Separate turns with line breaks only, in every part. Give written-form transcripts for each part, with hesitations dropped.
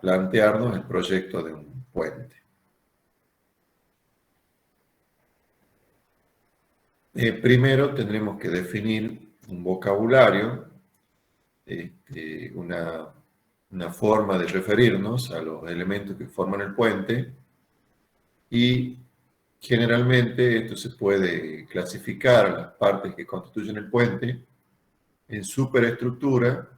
plantearnos el proyecto de un puente. Primero tendremos que definir un vocabulario, una forma de referirnos a los elementos que forman el puente, y generalmente esto se puede clasificar a las partes que constituyen el puente en superestructura,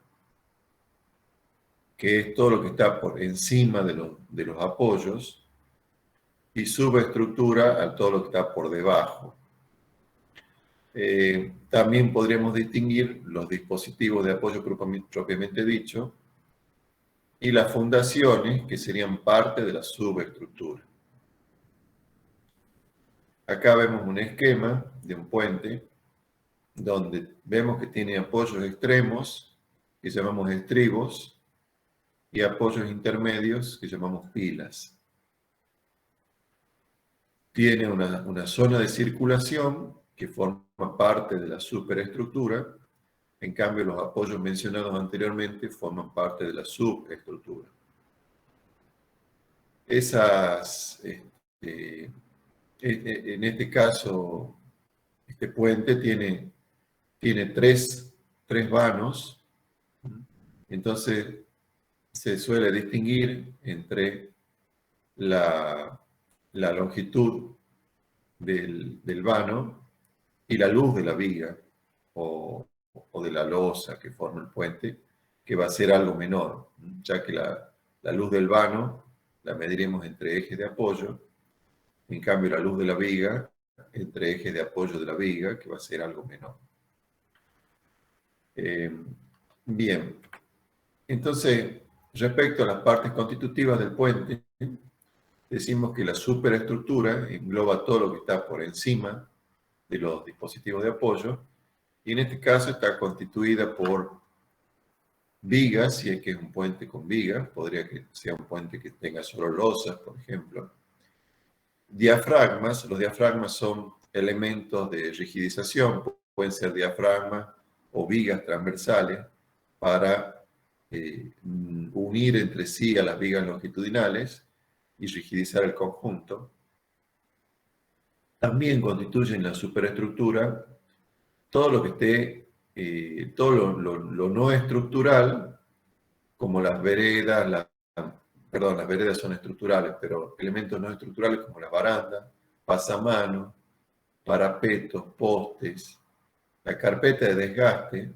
que es todo lo que está por encima de los apoyos, y subestructura a todo lo que está por debajo. También podríamos distinguir los dispositivos de apoyo propiamente dicho y las fundaciones, que serían parte de la subestructura. Acá vemos un esquema de un puente donde vemos que tiene apoyos extremos, que llamamos estribos, y apoyos intermedios, que llamamos pilas. Tiene una zona de circulación que forma parte de la superestructura. En cambio, los apoyos mencionados anteriormente forman parte de la subestructura. En este caso, este puente tiene tres vanos. Entonces, se suele distinguir entre la longitud del vano y la luz de la viga o de la losa que forma el puente, que va a ser algo menor, ya que la luz del vano la mediremos entre ejes de apoyo, en cambio la luz de la viga entre ejes de apoyo de la viga, que va a ser algo menor. Bien, entonces, respecto a las partes constitutivas del puente, decimos que la superestructura engloba todo lo que está por encima de los dispositivos de apoyo, y en este caso está constituida por vigas, si es que es un puente con vigas, podría que sea un puente que tenga solo losas, por ejemplo. Diafragmas, los diafragmas son elementos de rigidización, pueden ser diafragmas o vigas transversales para unir entre sí a las vigas longitudinales y rigidizar el conjunto. También constituyen la superestructura todo lo que esté, todo lo no estructural, como las veredas, las veredas son estructurales, pero elementos no estructurales como las barandas, pasamanos, parapetos, postes, la carpeta de desgaste,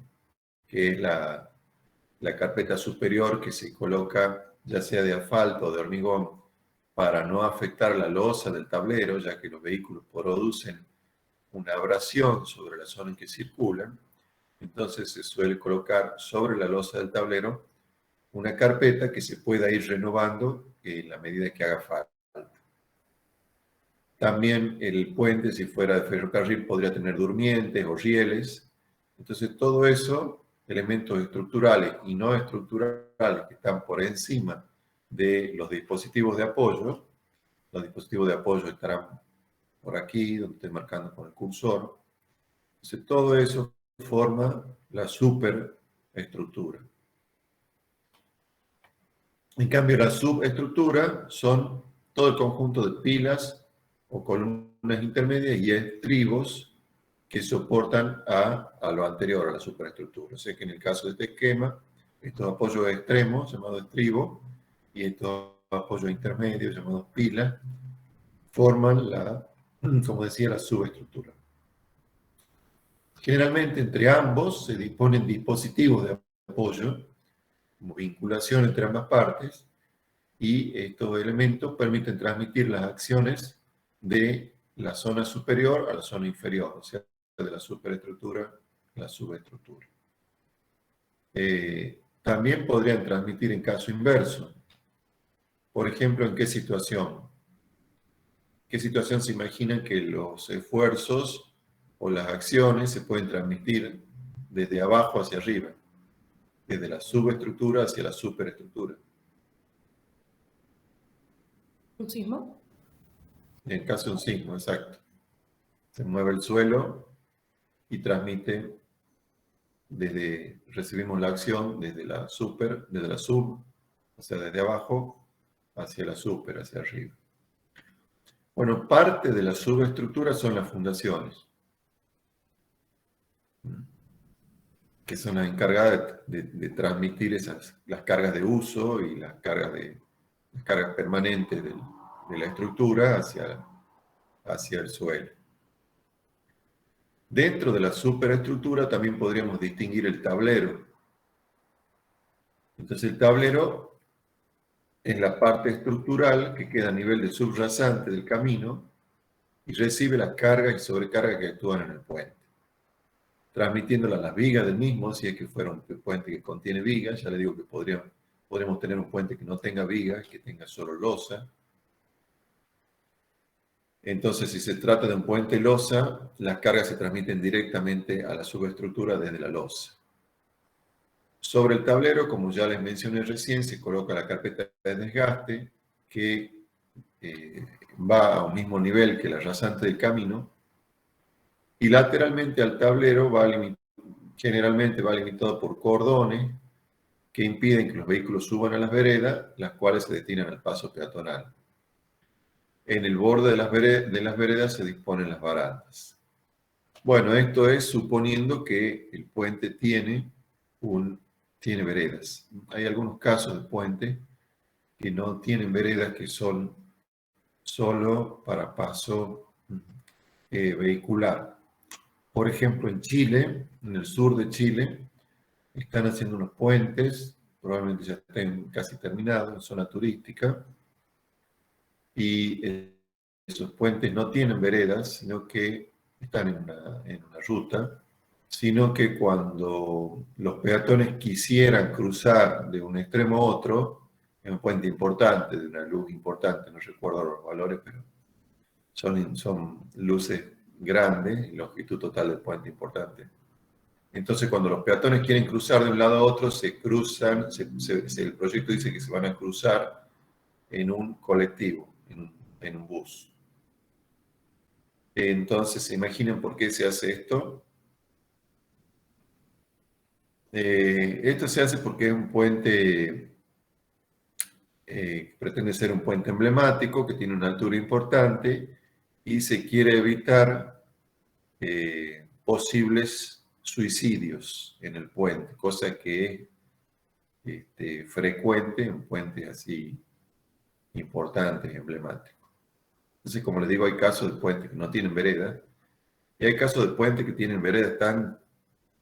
que es la carpeta superior que se coloca ya sea de asfalto o de hormigón para no afectar la losa del tablero, ya que los vehículos producen una abrasión sobre la zona en que circulan. Entonces se suele colocar sobre la losa del tablero una carpeta que se pueda ir renovando en la medida que haga falta. También el puente, si fuera de ferrocarril, podría tener durmientes o rieles. Entonces todo eso, elementos estructurales y no estructurales que están por encima de los dispositivos de apoyo. Los dispositivos de apoyo estarán por aquí, donde estoy marcando con el cursor. Entonces todo eso forma la superestructura. En cambio, la subestructura son todo el conjunto de pilas o columnas intermedias y estribos que soportan a lo anterior, a la superestructura. O sea que en el caso de este esquema, estos apoyos extremos, llamados estribos, y estos apoyos intermedios, llamados pilas, forman como decía, la subestructura. Generalmente entre ambos se disponen dispositivos de apoyo, como vinculación entre ambas partes, y estos elementos permiten transmitir las acciones de la zona superior a la zona inferior, o sea, de la superestructura a la subestructura. También podrían transmitir en caso inverso. Por ejemplo, ¿en qué situación? ¿Qué situación se imaginan que los esfuerzos o las acciones se pueden transmitir desde abajo hacia arriba, desde la subestructura hacia la superestructura?
¿Un sismo?
En el caso de un sismo, exacto. Se mueve el suelo y transmite recibimos la acción desde la sub o sea, desde abajo hacia la super, hacia arriba. Bueno, parte de la subestructura son las fundaciones, que son las encargadas de transmitir las cargas de uso y las cargas permanentes de la estructura hacia el suelo. Dentro de la superestructura también podríamos distinguir el tablero. Entonces el tablero es la parte estructural que queda a nivel del subrasante del camino y recibe las cargas y sobrecargas que actúan en el puente, transmitiéndolas a las vigas del mismo, si es que fuera un puente que contiene vigas. Ya le digo que podríamos tener un puente que no tenga vigas, que tenga solo losa. Entonces, si se trata de un puente losa, las cargas se transmiten directamente a la subestructura desde la losa. Sobre el tablero, como ya les mencioné recién, se coloca la carpeta de desgaste que va a un mismo nivel que la rasante del camino, y lateralmente al tablero generalmente va limitado por cordones que impiden que los vehículos suban a las veredas, las cuales se destinan al paso peatonal. En el borde de las veredas se disponen las barandas. Bueno, esto es suponiendo que el puente tiene veredas. Hay algunos casos de puente que no tienen veredas, que son solo para paso vehicular. Por ejemplo, en Chile, en el sur de Chile, están haciendo unos puentes, probablemente ya estén casi terminados, en zona turística, y esos puentes no tienen veredas, sino que están en una ruta, sino que cuando los peatones quisieran cruzar de un extremo a otro, es un puente importante, de una luz importante, no recuerdo los valores, pero son luces grandes, y longitud total del puente importante. Entonces, cuando los peatones quieren cruzar de un lado a otro, se cruzan, el proyecto dice que se van a cruzar en un colectivo, en un bus. Entonces, ¿se imaginan por qué se hace esto? Esto se hace porque es un puente, pretende ser un puente emblemático, que tiene una altura importante, y se quiere evitar posibles suicidios en el puente, cosa que es frecuente en puentes así importantes, emblemáticos. Entonces, como les digo, hay casos de puentes que no tienen vereda, y hay casos de puentes que tienen veredas tan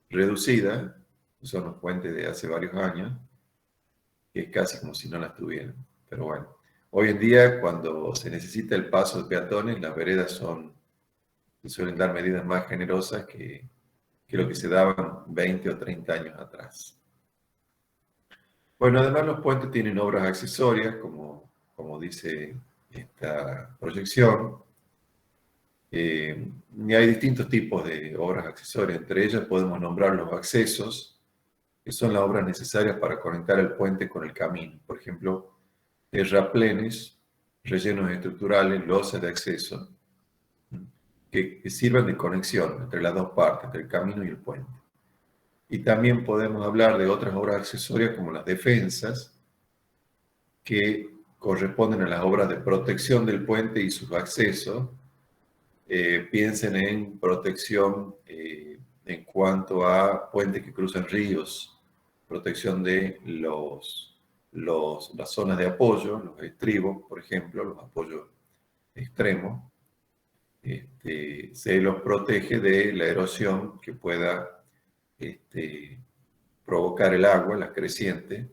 reducidas, son los puentes de hace varios años, que es casi como si no las tuvieran. Pero bueno, hoy en día, cuando se necesita el paso de peatones, las veredas se suelen dar medidas más generosas que lo que se daban 20 o 30 años atrás. Bueno, además los puentes tienen obras accesorias, como dice esta proyección. Y hay distintos tipos de obras accesorias. Entre ellas podemos nombrar los accesos, que son las obras necesarias para conectar el puente con el camino. Por ejemplo, terraplenes, rellenos estructurales, losas de acceso, que sirvan de conexión entre las dos partes, entre el camino y el puente. Y también podemos hablar de otras obras accesorias como las defensas, que corresponden a las obras de protección del puente y sus accesos. Piensen en protección en cuanto a puentes que cruzan ríos, protección de las zonas de apoyo, los estribos, por ejemplo, los apoyos extremos. Se los protege de la erosión que pueda provocar el agua, la creciente.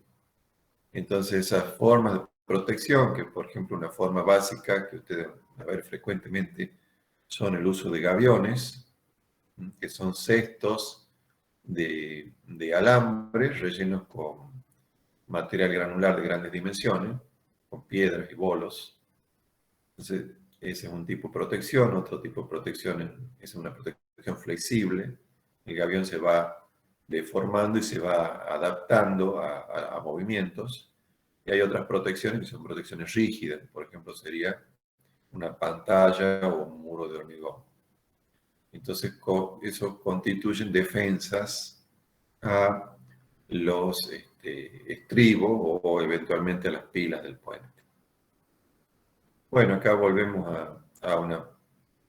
Entonces, esas formas de protección, que por ejemplo una forma básica que ustedes van a ver frecuentemente, son el uso de gaviones, que son cestos de alambre rellenos con material granular de grandes dimensiones, con piedras y bolos. Entonces, ese es un tipo de protección. Otro tipo de protección es una protección flexible. El gavión se va deformando y se va adaptando a movimientos. Y hay otras protecciones que son protecciones rígidas. Por ejemplo, sería una pantalla o un muro de hormigón. Entonces, eso constituyen defensas a los estribo o eventualmente a las pilas del puente. Bueno, acá volvemos a una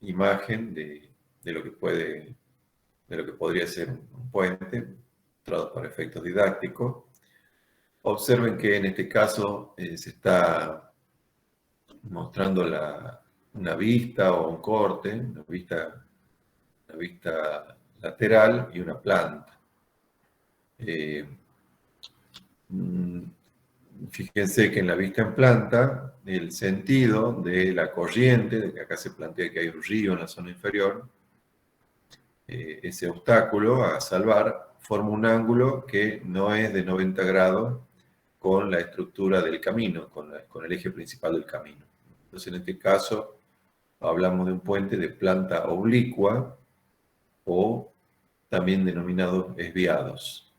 imagen de lo que podría ser un puente, mostrado para efectos didácticos. Observen que en este caso se está mostrando una vista o un corte, una vista lateral y una planta. Fíjense que en la vista en planta, el sentido de la corriente, de que acá se plantea que hay un río en la zona inferior, ese obstáculo a salvar forma un ángulo que no es de 90 grados con la estructura del camino, con el eje principal del camino. Entonces, en este caso, hablamos de un puente de planta oblicua o también denominados esviados.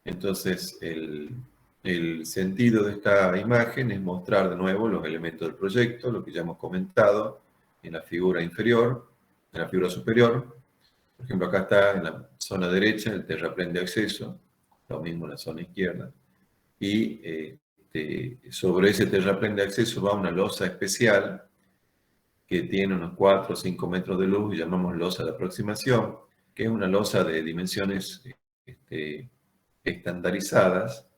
Entonces, el sentido de esta imagen es mostrar de nuevo los elementos del proyecto, lo que ya hemos comentado en la figura inferior, en la figura superior. Por ejemplo, acá está en la zona derecha el terraplén de acceso, lo mismo en la zona izquierda. Y sobre ese terraplén de acceso va una losa especial que tiene unos 4 o 5 metros de luz y llamamos losa de aproximación, que es una losa de dimensiones estandarizadas,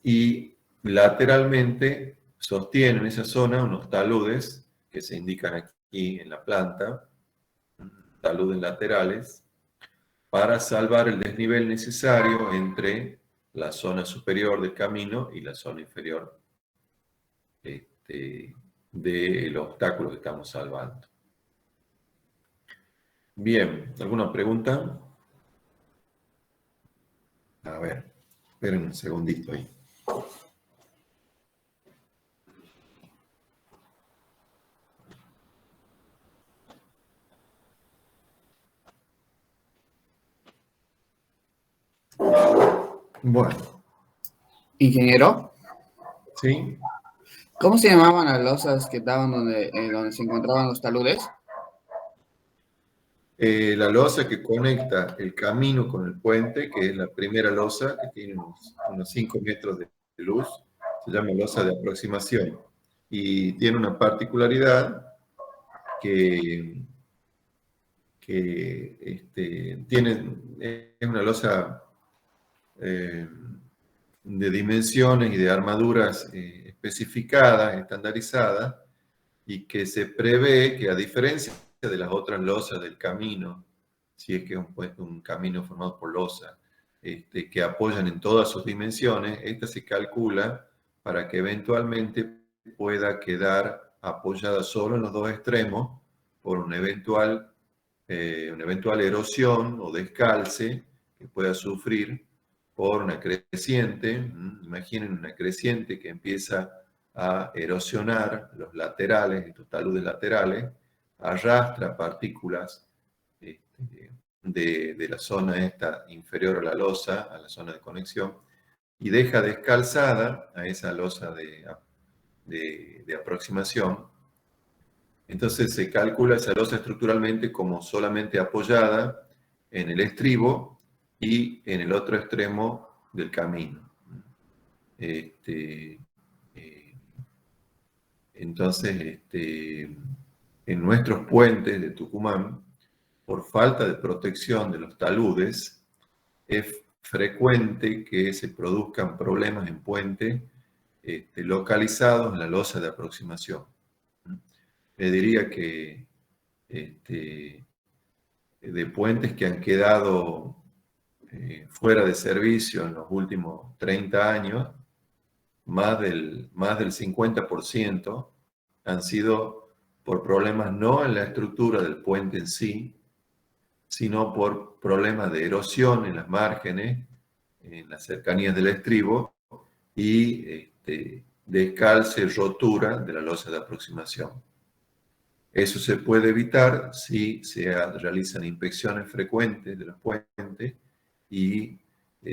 y lateralmente sostienen esa zona unos taludes que se indican aquí en la planta, taludes laterales, para salvar el desnivel necesario entre la zona superior del camino y la zona inferior del obstáculo que estamos salvando. Bien, ¿alguna pregunta? A ver, esperen un segundito ahí. Bueno,
Ingeniero,
¿sí?
¿cómo se llamaban las losas que estaban donde se encontraban los taludes?
La losa que conecta el camino con el puente, que es la primera losa, que tiene unos 5 metros de luz, se llama losa de aproximación. Y tiene una particularidad que es una losa de dimensiones y de armaduras especificadas, estandarizadas, y que se prevé que, a diferencia de las otras losas del camino, si es que es un camino formado por losa, que apoyan en todas sus dimensiones, esta se calcula para que eventualmente pueda quedar apoyada solo en los dos extremos por una eventual erosión o descalce que pueda sufrir por una creciente. Imaginen una creciente que empieza a erosionar los laterales, estos taludes laterales, arrastra partículas de la zona esta inferior a la losa, a la zona de conexión, y deja descalzada a esa losa de aproximación. Entonces se calcula esa losa estructuralmente como solamente apoyada en el estribo y en el otro extremo del camino. Entonces, en nuestros puentes de Tucumán, por falta de protección de los taludes, es frecuente que se produzcan problemas en puentes localizados en la losa de aproximación. Le diría que de puentes que han quedado fuera de servicio en los últimos 30 años, más del 50% han sido por problemas no en la estructura del puente en sí, sino por problemas de erosión en las márgenes, en las cercanías del estribo, y descalce, rotura de la losa de aproximación. Eso se puede evitar si se realizan inspecciones frecuentes de los puentes y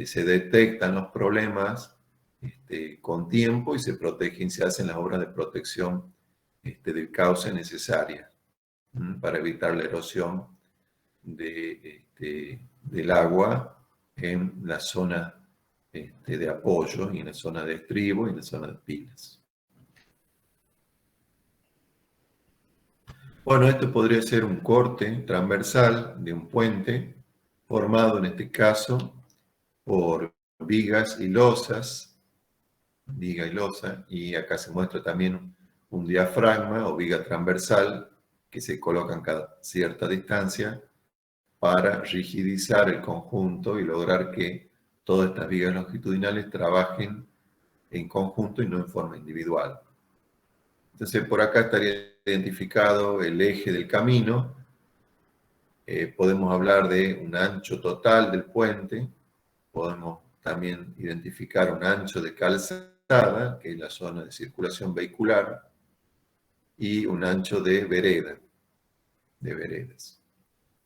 se detectan los problemas con tiempo y se protegen, se hacen las obras de protección del cauce necesarias para evitar la erosión del agua en la zona de apoyo y en la zona de estribo y en la zona de pilas. Bueno, esto podría ser un corte transversal de un puente formado en este caso por vigas y losas, viga y losa, y acá se muestra también un diafragma o viga transversal que se colocan cada cierta distancia para rigidizar el conjunto y lograr que todas estas vigas longitudinales trabajen en conjunto y no en forma individual. Entonces, por acá estaría identificado el eje del camino. Podemos hablar de un ancho total del puente. Podemos también identificar un ancho de calzada, que es la zona de circulación vehicular, y un ancho de vereda, de veredas.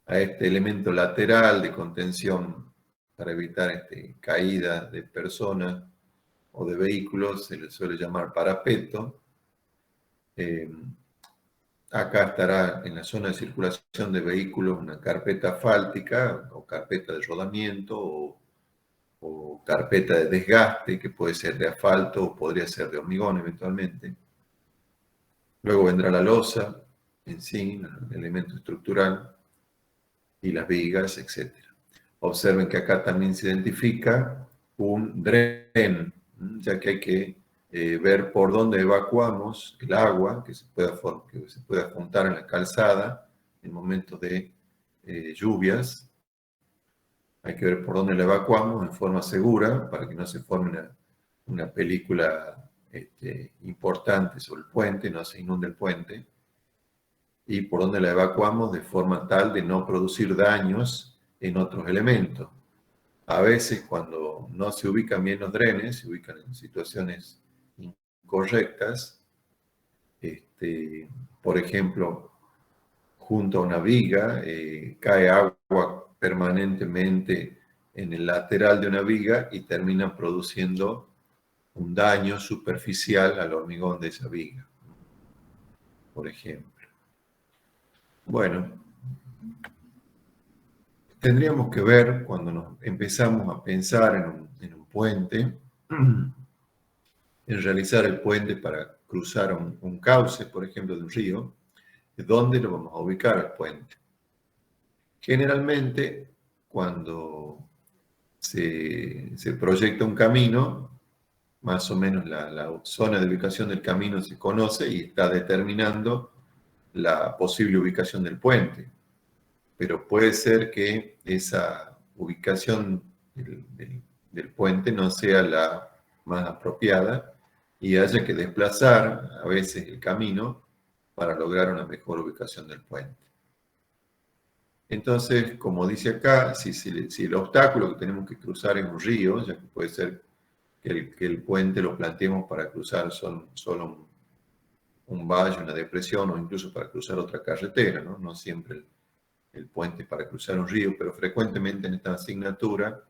A este elemento lateral de contención para evitar caída de personas o de vehículos se le suele llamar parapeto. Acá estará en la zona de circulación de vehículos una carpeta asfáltica o carpeta de rodamiento o carpeta de desgaste que puede ser de asfalto o podría ser de hormigón eventualmente. Luego vendrá la losa en sí, el elemento estructural, y las vigas, etc. Observen que acá también se identifica un dren, ya que hay que ver por dónde evacuamos el agua que se pueda juntar en la calzada en momentos de lluvias. Hay que ver por dónde la evacuamos en forma segura para que no se forme una película importante sobre el puente, no se inunde el puente. Y por dónde la evacuamos de forma tal de no producir daños en otros elementos. A veces cuando no se ubican bien los drenes, se ubican en situaciones incorrectas, por ejemplo, junto a una viga, cae agua permanentemente en el lateral de una viga y termina produciendo un daño superficial al hormigón de esa viga, por ejemplo. Bueno, tendríamos que ver cuando nos empezamos a pensar en un puente, en realizar el puente para cruzar un cauce, por ejemplo, de un río, ¿dónde lo vamos a ubicar el puente? Generalmente, cuando se proyecta un camino, más o menos la zona de ubicación del camino se conoce y está determinando la posible ubicación del puente. Pero puede ser que esa ubicación del puente no sea la más apropiada y haya que desplazar a veces el camino para lograr una mejor ubicación del puente. Entonces, como dice acá, si el obstáculo que tenemos que cruzar es un río, ya que puede ser que el puente lo planteemos para cruzar solo un valle, una depresión o incluso para cruzar otra carretera, ¿no? No siempre el puente para cruzar un río, pero frecuentemente en esta asignatura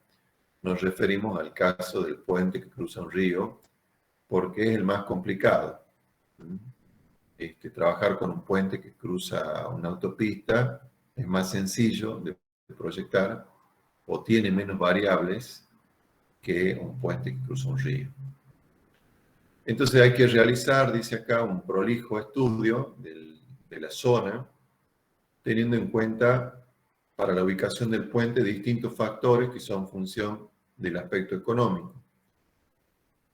nos referimos al caso del puente que cruza un río, porque es el más complicado. Trabajar con un puente que cruza una autopista es más sencillo de proyectar o tiene menos variables que un puente que cruza un río. Entonces hay que realizar, dice acá, un prolijo estudio de la zona, teniendo en cuenta para la ubicación del puente distintos factores que son función del aspecto económico,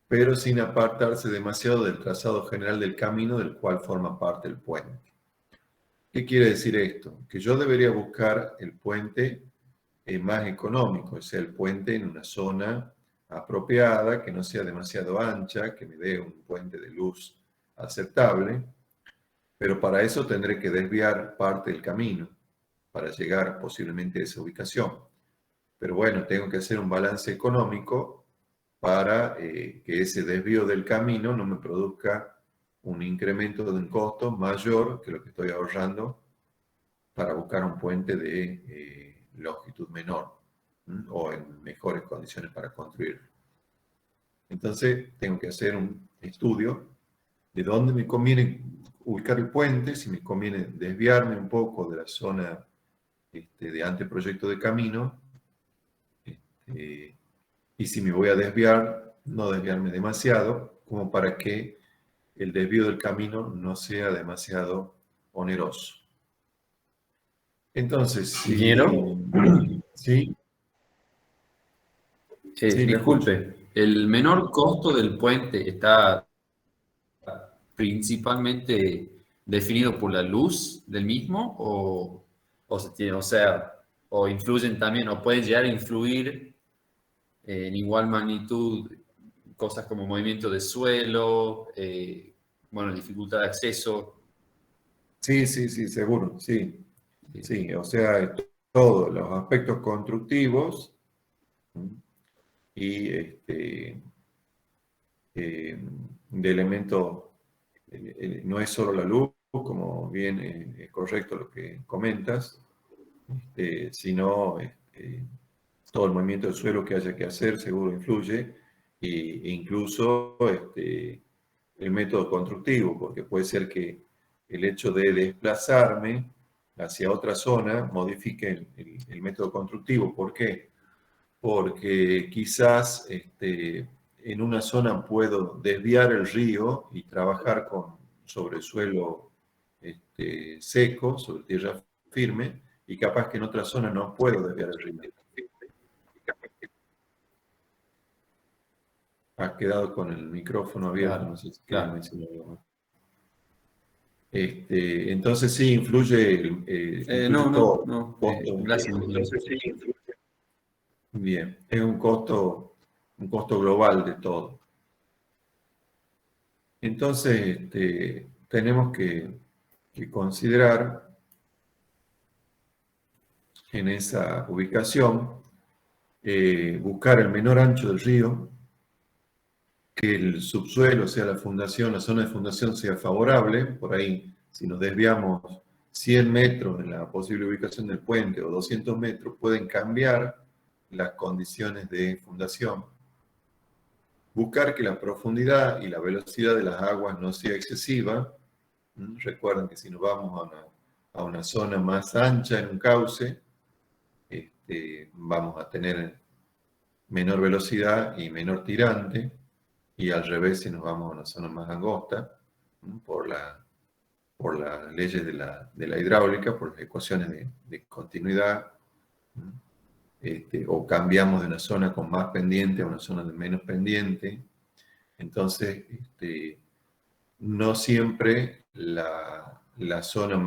pero sin apartarse demasiado del trazado general del camino del cual forma parte el puente. ¿Qué quiere decir esto? Que yo debería buscar el puente más económico, o sea, el puente en una zona apropiada, que no sea demasiado ancha, que me dé un puente de luz aceptable, pero para eso tendré que desviar parte del camino para llegar posiblemente a esa ubicación. Pero bueno, tengo que hacer un balance económico para que ese desvío del camino no me produzca un incremento de un costo mayor que lo que estoy ahorrando para buscar un puente de longitud menor o en mejores condiciones para construirlo. Entonces tengo que hacer un estudio de dónde me conviene ubicar el puente, si me conviene desviarme un poco de la zona de anteproyecto de camino, y si me voy a desviar, no desviarme demasiado, como para que el desvío del camino no sea demasiado oneroso. Entonces,
Ingeniero,
sí, sí, le escucho.
disculpe, ¿el menor costo del puente está principalmente definido por la luz del mismo o influyen también o pueden llegar a influir en igual magnitud cosas como movimiento de suelo, bueno, dificultad de acceso?
Sí, sí, sí, seguro, sí. Sí, o sea, todos los aspectos constructivos y de elementos, no es solo la luz, como bien es correcto lo que comentas, sino todo el movimiento del suelo que haya que hacer seguro influye, e incluso el método constructivo, porque puede ser que el hecho de desplazarme hacia otra zona modifique el método constructivo. ¿Por qué? Porque quizás en una zona puedo desviar el río y trabajar sobre suelo seco, sobre tierra firme, y capaz que en otra zona no puedo desviar el río. Has quedado con el micrófono abierto,
Claro,
no sé si quieres
claro.
mencionar algo más. Entonces sí, influye, influye todo.
No.
Costo.
Gracias, ingeniero.
Bien, es un costo global de todo. Entonces, tenemos que considerar en esa ubicación, buscar el menor ancho del río, que el subsuelo, o sea, la fundación, la zona de fundación sea favorable. Por ahí, si nos desviamos 100 metros en la posible ubicación del puente o 200 metros, pueden cambiar las condiciones de fundación. Buscar que la profundidad y la velocidad de las aguas no sea excesiva. Recuerden que si nos vamos a una zona más ancha en un cauce, vamos a tener menor velocidad y menor tirante, y al revés si nos vamos a una zona más angosta, por las leyes de la hidráulica, por las ecuaciones de continuidad, o cambiamos de una zona con más pendiente a una zona de menos pendiente. Entonces, no siempre la zona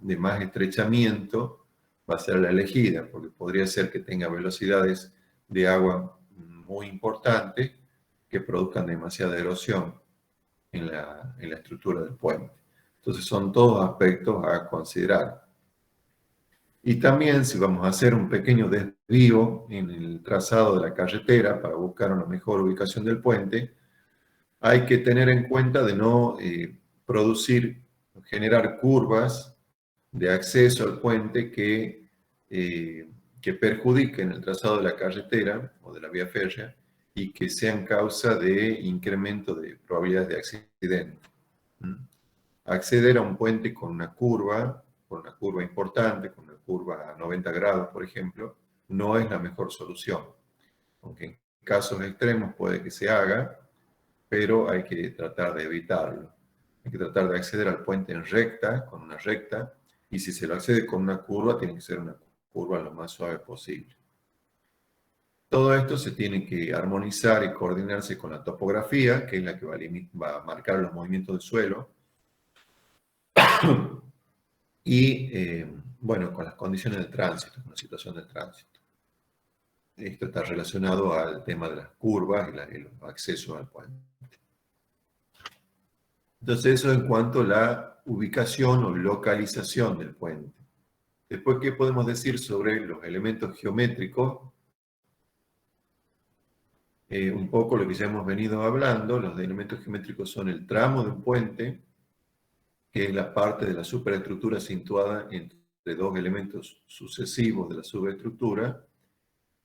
de más estrechamiento va a ser la elegida, porque podría ser que tenga velocidades de agua muy importantes que produzcan demasiada erosión en la estructura del puente. Entonces son todos aspectos a considerar. Y también si vamos a hacer un pequeño desvío en el trazado de la carretera para buscar una mejor ubicación del puente, hay que tener en cuenta de no generar curvas de acceso al puente que perjudiquen el trazado de la carretera o de la vía férrea y que sean causa de incremento de probabilidades de accidente. Acceder a un puente con una curva importante, con una curva a 90 grados, por ejemplo, no es la mejor solución. Aunque en casos extremos puede que se haga, pero hay que tratar de evitarlo. Hay que tratar de acceder al puente en recta, con una recta, y si se lo accede con una curva, tiene que ser una curva lo más suave posible. Todo esto se tiene que armonizar y coordinarse con la topografía, que es la que va a marcar los movimientos del suelo, y, bueno, con las condiciones del tránsito, con la situación del tránsito. Esto está relacionado al tema de las curvas y los accesos al puente. Entonces, eso en cuanto a la ubicación o localización del puente. Después, ¿qué podemos decir sobre los elementos geométricos? Un poco lo que ya hemos venido hablando. Los elementos geométricos son el tramo de un puente, que es la parte de la superestructura situada entre dos elementos sucesivos de la subestructura.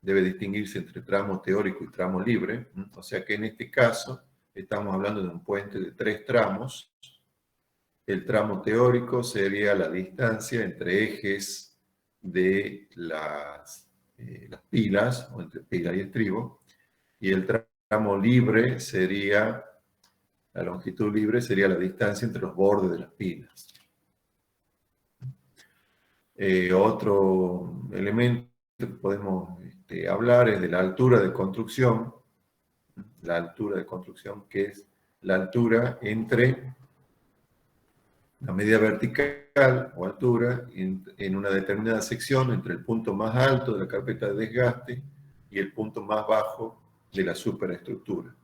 Debe distinguirse entre tramo teórico y tramo libre. O sea que en este caso estamos hablando de un puente de 3 tramos. El tramo teórico sería la distancia entre ejes de las pilas, o entre pila y estribo, y el tramo libre sería, la longitud libre sería la distancia entre los bordes de las pilas. Otro elemento que podemos hablar es de la altura de construcción. La altura de construcción, que es la altura entre la medida vertical o altura en una determinada sección entre el punto más alto de la carpeta de desgaste y el punto más bajo de la superestructura.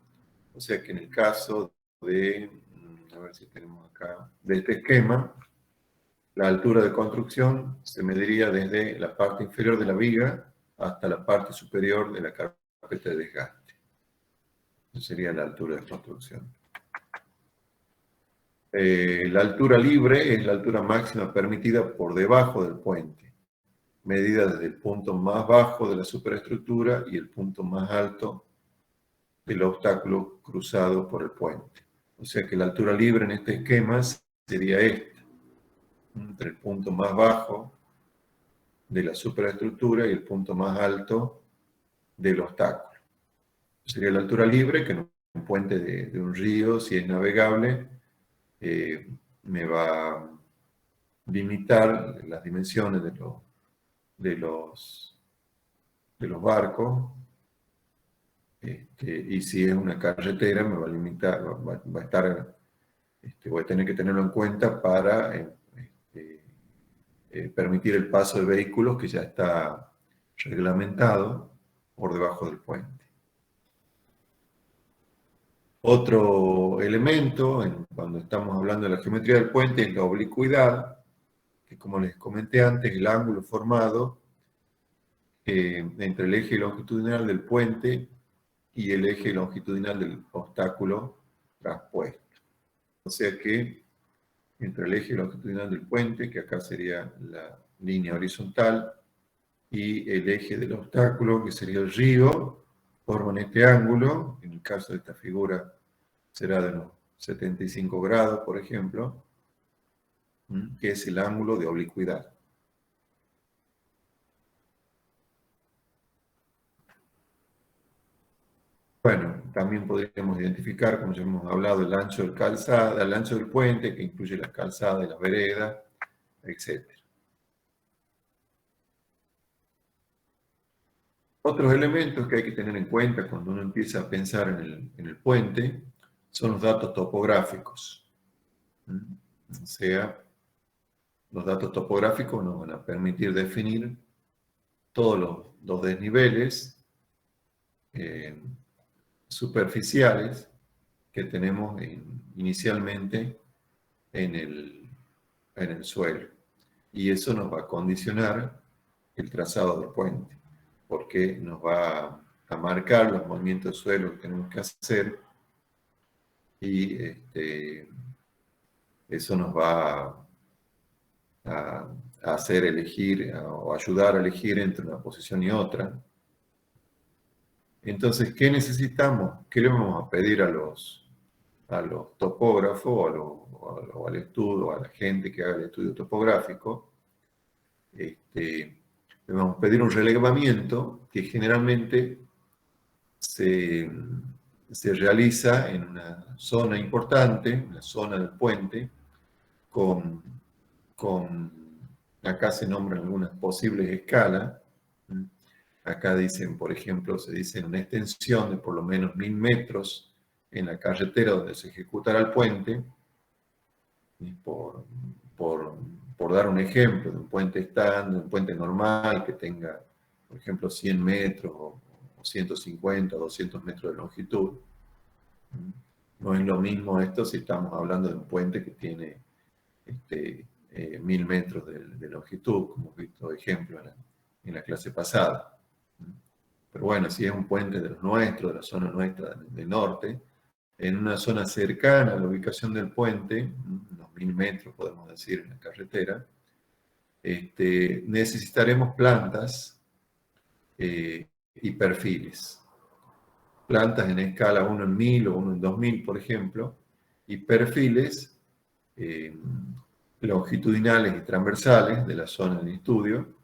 O sea que en el caso de, a ver si tenemos acá, de este esquema, la altura de construcción se mediría desde la parte inferior de la viga hasta la parte superior de la carpeta de desgaste. Esa sería la altura de construcción. La altura libre es la altura máxima permitida por debajo del puente, medida desde el punto más bajo de la superestructura y el punto más alto del obstáculo cruzado por el puente. O sea que la altura libre en este esquema sería esta, entre el punto más bajo de la superestructura y el punto más alto del obstáculo. Sería la altura libre, que en un puente de un río, si es navegable, me va a limitar las dimensiones de los barcos, y si es una carretera me va a limitar, va a estar, voy a tener que tenerlo en cuenta para permitir el paso de vehículos que ya está reglamentado por debajo del puente. Otro elemento, cuando estamos hablando de la geometría del puente, es la oblicuidad, que como les comenté antes, el ángulo formado entre el eje longitudinal del puente y el eje longitudinal del obstáculo traspuesto. O sea que entre el eje longitudinal del puente, que acá sería la línea horizontal, y el eje del obstáculo, que sería el río, forman este ángulo. En el caso de esta figura será de unos 75 grados, por ejemplo, que es el ángulo de oblicuidad. Bueno, también podríamos identificar, como ya hemos hablado, el ancho del calzada, el ancho del puente, que incluye las calzadas y las veredas, etc. Otros elementos que hay que tener en cuenta cuando uno empieza a pensar en el puente son los datos topográficos. O sea, los datos topográficos nos van a permitir definir todos los desniveles superficiales que tenemos inicialmente en el suelo. Y eso nos va a condicionar el trazado del puente, porque nos va a marcar los movimientos de suelo que tenemos que hacer, y eso nos va a hacer elegir o ayudar a elegir entre una posición y otra. Entonces, ¿qué necesitamos? ¿Qué le vamos a pedir a los topógrafos o al estudio, a la gente que haga el estudio topográfico? Le vamos a pedir un relevamiento que generalmente se realiza en una zona importante, una zona del puente, acá se nombran algunas posibles escalas. Acá dicen, por ejemplo, se dice una extensión de por lo menos 1000 metros en la carretera donde se ejecutará el puente. Y por dar un ejemplo de un puente estándar, un puente normal que tenga, por ejemplo, 100 metros o 150 o 200 metros de longitud. No es lo mismo esto si estamos hablando de un puente que tiene 1000 metros de longitud, como hemos visto ejemplo en la clase pasada. Pero bueno, si es un puente de los nuestros, de la zona nuestra del norte, en una zona cercana a la ubicación del puente, unos 1000 metros podemos decir en la carretera, necesitaremos plantas y perfiles. Plantas en escala 1 en 1000 o 1 en 2000, por ejemplo, y perfiles longitudinales y transversales de la zona del estudio,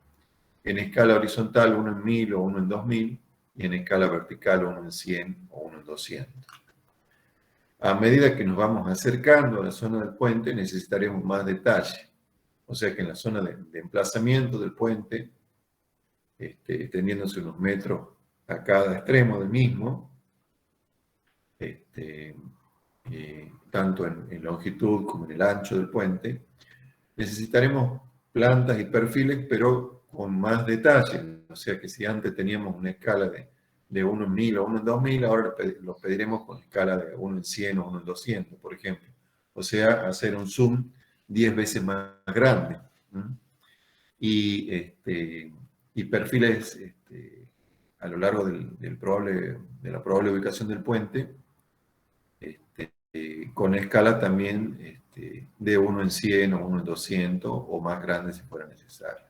en escala horizontal 1 en 1000 o 1 en 2000, y en escala vertical 1 en 100 o 1 en 200. A medida que nos vamos acercando a la zona del puente, necesitaremos más detalle. O sea que en la zona de emplazamiento del puente, extendiéndose unos metros a cada extremo del mismo, tanto en longitud como en el ancho del puente, necesitaremos plantas y perfiles, pero con más detalle. O sea que si antes teníamos una escala de 1 en 1000 o 1 en 2000, ahora lo pediremos con escala de 1 en 100 o 1 en 200, por ejemplo. O sea, hacer un zoom 10 veces más grande. Y perfiles a lo largo de la probable ubicación del puente, con escala también de 1 en 100 o 1 en 200 o más grande si fuera necesario.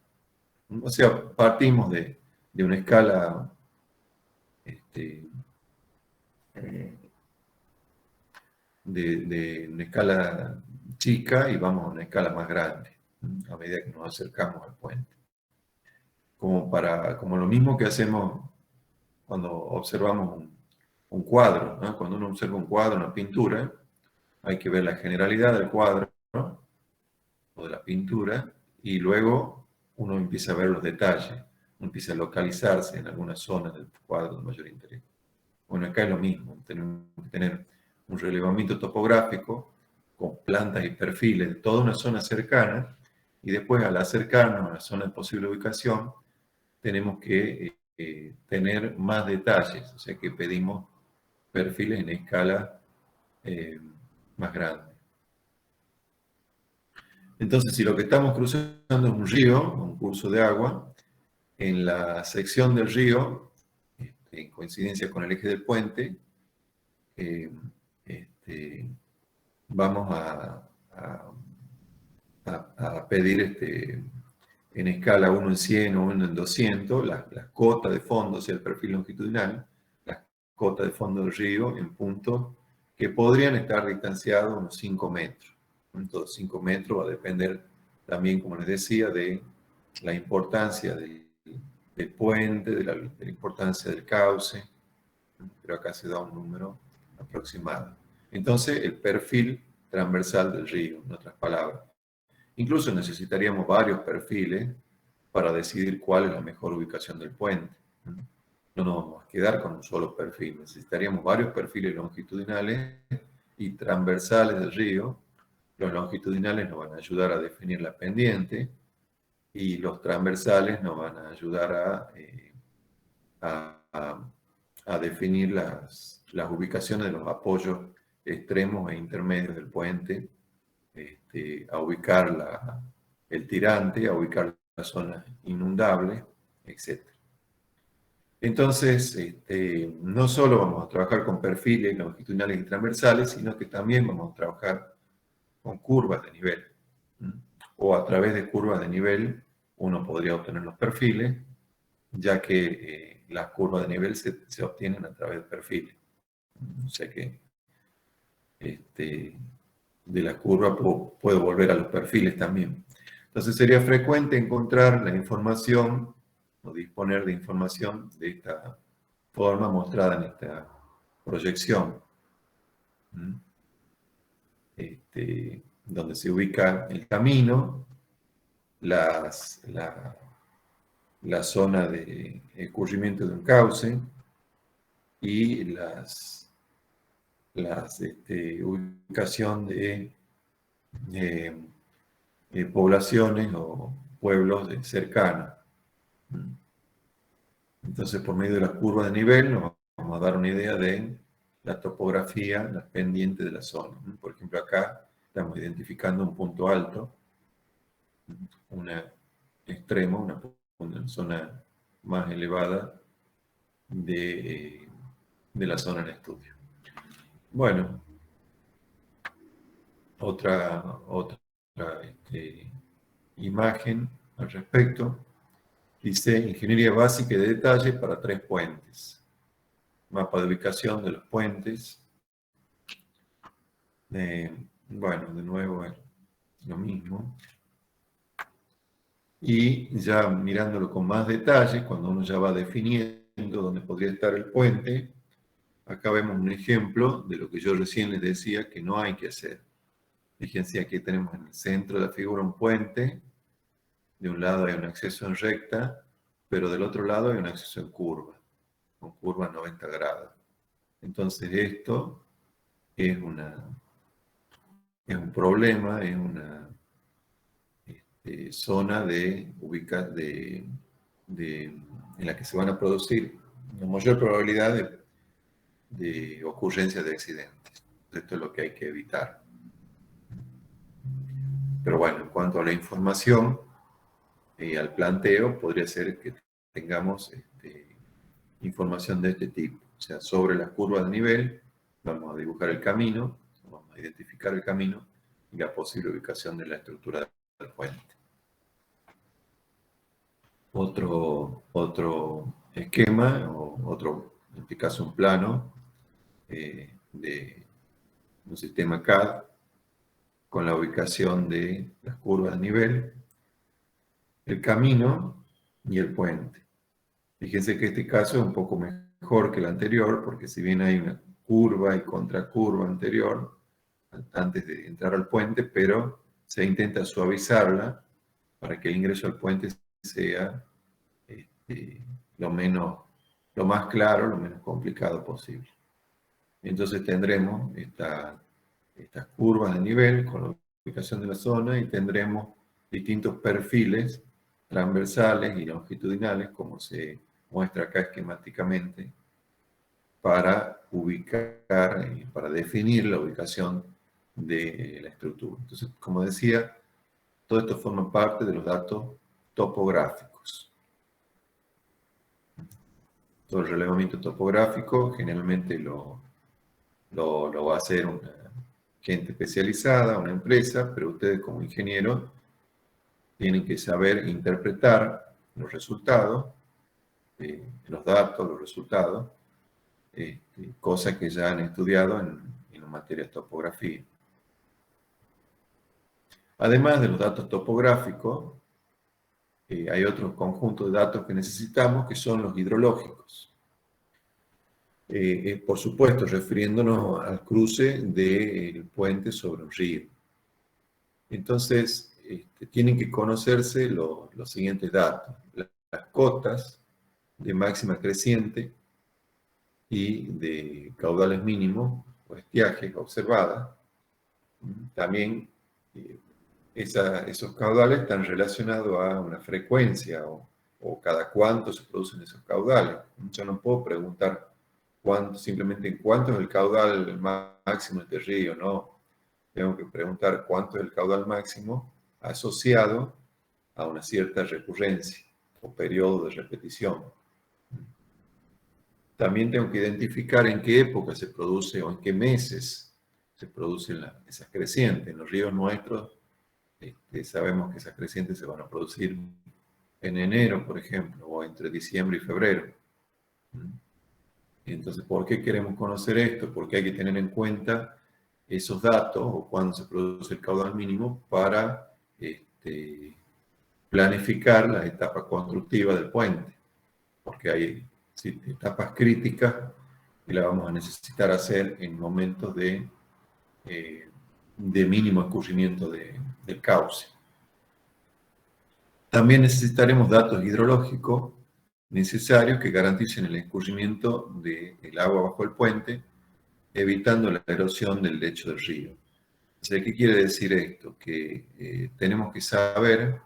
O sea, partimos de una escala de una escala chica y vamos a una escala más grande a medida que nos acercamos al puente. Como lo mismo que hacemos cuando observamos un cuadro, ¿no? Cuando uno observa un cuadro, una pintura, hay que ver la generalidad del cuadro, ¿no? O de la pintura, y luego uno empieza a ver los detalles, uno empieza a localizarse en algunas zonas del cuadro de mayor interés. Bueno, acá es lo mismo, tenemos que tener un relevamiento topográfico con plantas y perfiles de toda una zona cercana, y después al acercarnos a la zona de posible ubicación, tenemos que tener más detalles, o sea que pedimos perfiles en escala más grande. Entonces, si lo que estamos cruzando es un río, un curso de agua, en la sección del río, en coincidencia con el eje del puente, vamos a pedir en escala 1 en 100 o 1 en 200, las cotas de fondo, o sea, el perfil longitudinal, las cotas de fondo del río en puntos que podrían estar distanciados unos 5 metros. Entonces, 5 metros va a depender también, como les decía, de la importancia del puente, de la importancia del cauce, pero acá se da un número aproximado. Entonces, el perfil transversal del río, en otras palabras. Incluso necesitaríamos varios perfiles para decidir cuál es la mejor ubicación del puente. No nos vamos a quedar con un solo perfil, necesitaríamos varios perfiles longitudinales y transversales del río. Los longitudinales nos van a ayudar a definir la pendiente y los transversales nos van a ayudar a definir las ubicaciones de los apoyos extremos e intermedios del puente, a ubicar el tirante, a ubicar las zonas inundables, etc. Entonces, no solo vamos a trabajar con perfiles longitudinales y transversales, sino que también vamos a trabajar con curvas de nivel. O a través de curvas de nivel uno podría obtener los perfiles, ya que las curvas de nivel se obtienen a través de perfiles. O sea que de la curva puedo volver a los perfiles también. Entonces sería frecuente encontrar la información o disponer de información de esta forma mostrada en esta proyección, donde se ubica el camino, la zona de escurrimiento de un cauce y ubicación de poblaciones o pueblos cercanos. Entonces, por medio de la curva de nivel, nos vamos a dar una idea de la topografía, las pendientes de la zona. Por ejemplo, acá estamos identificando un punto alto, un extremo, una zona más elevada de la zona en estudio. Bueno, otra imagen al respecto. Dice ingeniería básica y de detalle para 3 puentes. Mapa de ubicación de los puentes. Bueno, de nuevo es lo mismo. Y ya mirándolo con más detalle, cuando uno ya va definiendo dónde podría estar el puente, acá vemos un ejemplo de lo que yo recién les decía que no hay que hacer. Fíjense, aquí tenemos en el centro de la figura un puente. De un lado hay un acceso en recta, pero del otro lado hay un acceso en curva, con curva a 90 grados. Entonces esto es un problema, es una zona en la que se van a producir la mayor probabilidad de ocurrencia de accidentes. Esto es lo que hay que evitar. Pero bueno, en cuanto a la información y al planteo, podría ser que tengamos información de este tipo. O sea, sobre las curvas de nivel, vamos a dibujar el camino, vamos a identificar el camino y la posible ubicación de la estructura del puente. Otro esquema, en este caso un plano de un sistema CAD con la ubicación de las curvas de nivel, el camino y el puente. Fíjense que este caso es un poco mejor que el anterior, porque si bien hay una curva y contracurva anterior, antes de entrar al puente, pero se intenta suavizarla para que el ingreso al puente sea lo más claro, lo menos complicado posible. Entonces tendremos estas curvas de nivel con la ubicación de la zona y tendremos distintos perfiles transversales y longitudinales, como se muestra acá esquemáticamente, para ubicar y para definir la ubicación de la estructura. Entonces, como decía, todo esto forma parte de los datos topográficos. Todo el relevamiento topográfico generalmente lo va a hacer una gente especializada, una empresa, pero ustedes como ingenieros tienen que saber interpretar los resultados, los datos, los resultados, cosas que ya han estudiado en la materia de topografía. Además de los datos topográficos, hay otros conjuntos de datos que necesitamos que son los hidrológicos. Por supuesto, refiriéndonos al cruce del puente sobre un río. Entonces, tienen que conocerse los siguientes datos. Las cotas de máxima creciente y de caudales mínimos o estiajes observadas. También esos caudales están relacionados a una frecuencia o cada cuánto se producen esos caudales. Yo no puedo preguntar simplemente en cuánto es el caudal máximo de este río, no. Tengo que preguntar cuánto es el caudal máximo asociado a una cierta recurrencia o periodo de repetición. También tengo que identificar en qué época se produce o en qué meses se producen esas crecientes. En los ríos nuestros sabemos que esas crecientes se van a producir en enero, por ejemplo, o entre diciembre y febrero. Entonces, ¿por qué queremos conocer esto? Porque hay que tener en cuenta esos datos o cuándo se produce el caudal mínimo para planificar la etapa constructiva del puente. Porque hay etapas críticas y las vamos a necesitar hacer en momentos de mínimo escurrimiento del cauce. También necesitaremos datos hidrológicos necesarios que garanticen el escurrimiento del agua bajo el puente, evitando la erosión del lecho del río. O sea, ¿qué quiere decir esto? Que tenemos que saber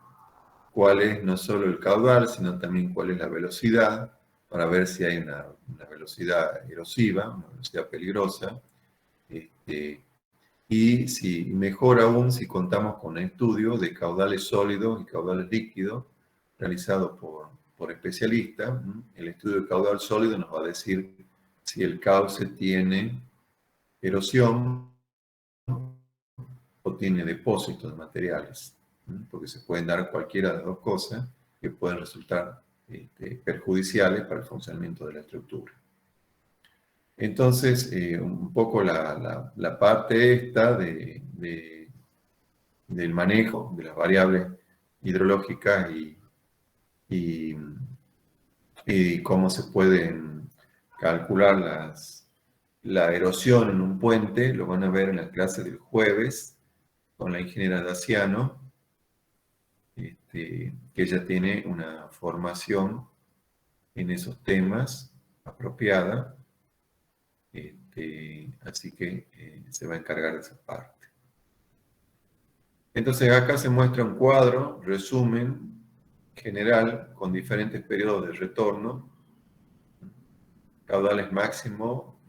cuál es no solo el caudal, sino también cuál es la velocidad, para ver si hay una velocidad erosiva, una velocidad peligrosa, y si mejor aún si contamos con estudios de caudales sólidos y caudales líquidos realizados por especialistas. El estudio de caudal sólido nos va a decir si el cauce tiene erosión o tiene depósitos de materiales, porque se pueden dar cualquiera de las dos cosas que pueden resultar perjudiciales para el funcionamiento de la estructura. Entonces, un poco la parte esta del manejo de las variables hidrológicas y cómo se pueden calcular la erosión en un puente. Lo van a ver en la clase del jueves con la ingeniera Daciano, que ella tiene una formación en esos temas apropiada, así que se va a encargar de esa parte. Entonces acá se muestra un cuadro, resumen general, con diferentes periodos de retorno, caudales máximo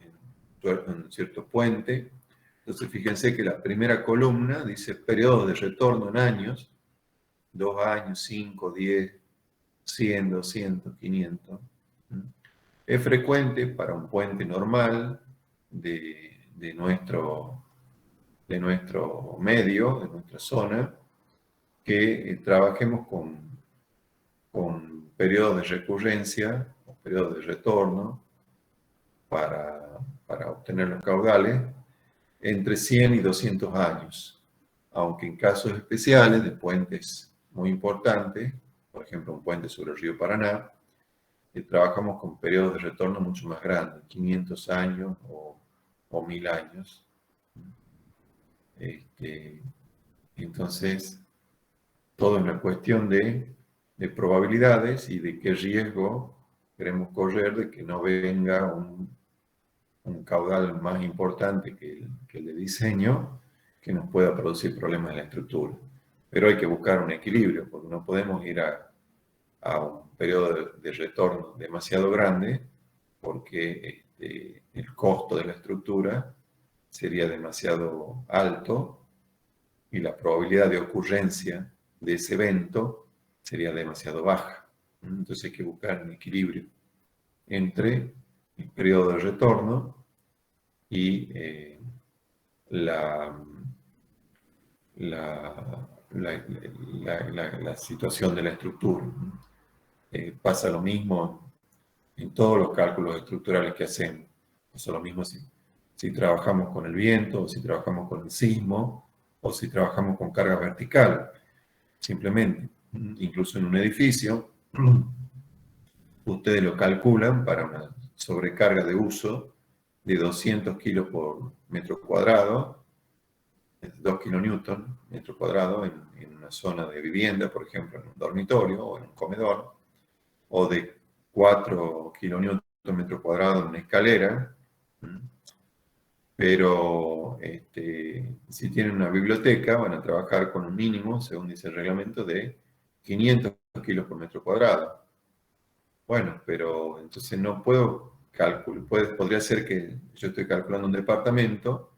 en cierto puente. Entonces fíjense que la primera columna dice periodos de retorno en años, 2 años, 5, 10, 100, 200, 500. Es frecuente para un puente normal de nuestro medio, de nuestra zona, que trabajemos con periodos de recurrencia o periodos de retorno para obtener los caudales entre 100 y 200 años. Aunque en casos especiales de puentes muy importantes, por ejemplo un puente sobre el río Paraná, trabajamos con periodos de retorno mucho más grandes, 500 años o 1000 años. Entonces, todo es una cuestión de probabilidades y de qué riesgo queremos correr de que no venga un caudal más importante que el de diseño que nos pueda producir problemas en la estructura. Pero hay que buscar un equilibrio, porque no podemos ir a un periodo de retorno demasiado grande, porque el costo de la estructura sería demasiado alto y la probabilidad de ocurrencia de ese evento sería demasiado baja. Entonces hay que buscar un equilibrio entre el periodo de retorno y la situación de la estructura. Pasa lo mismo en todos los cálculos estructurales que hacemos. Pasa lo mismo si trabajamos con el viento, o si trabajamos con el sismo, o si trabajamos con carga vertical. Simplemente, incluso en un edificio, ustedes lo calculan para una sobrecarga de uso de 200 kilos por metro cuadrado, 2 kilonewton metro cuadrado en una zona de vivienda, por ejemplo, en un dormitorio o en un comedor, o de 4 kilonewton metro cuadrado en una escalera. Pero si tienen una biblioteca, van a trabajar con un mínimo, según dice el reglamento, de 500 kilos por metro cuadrado. Bueno, pero entonces no puedo calcular. Podría ser que yo estoy calculando un departamento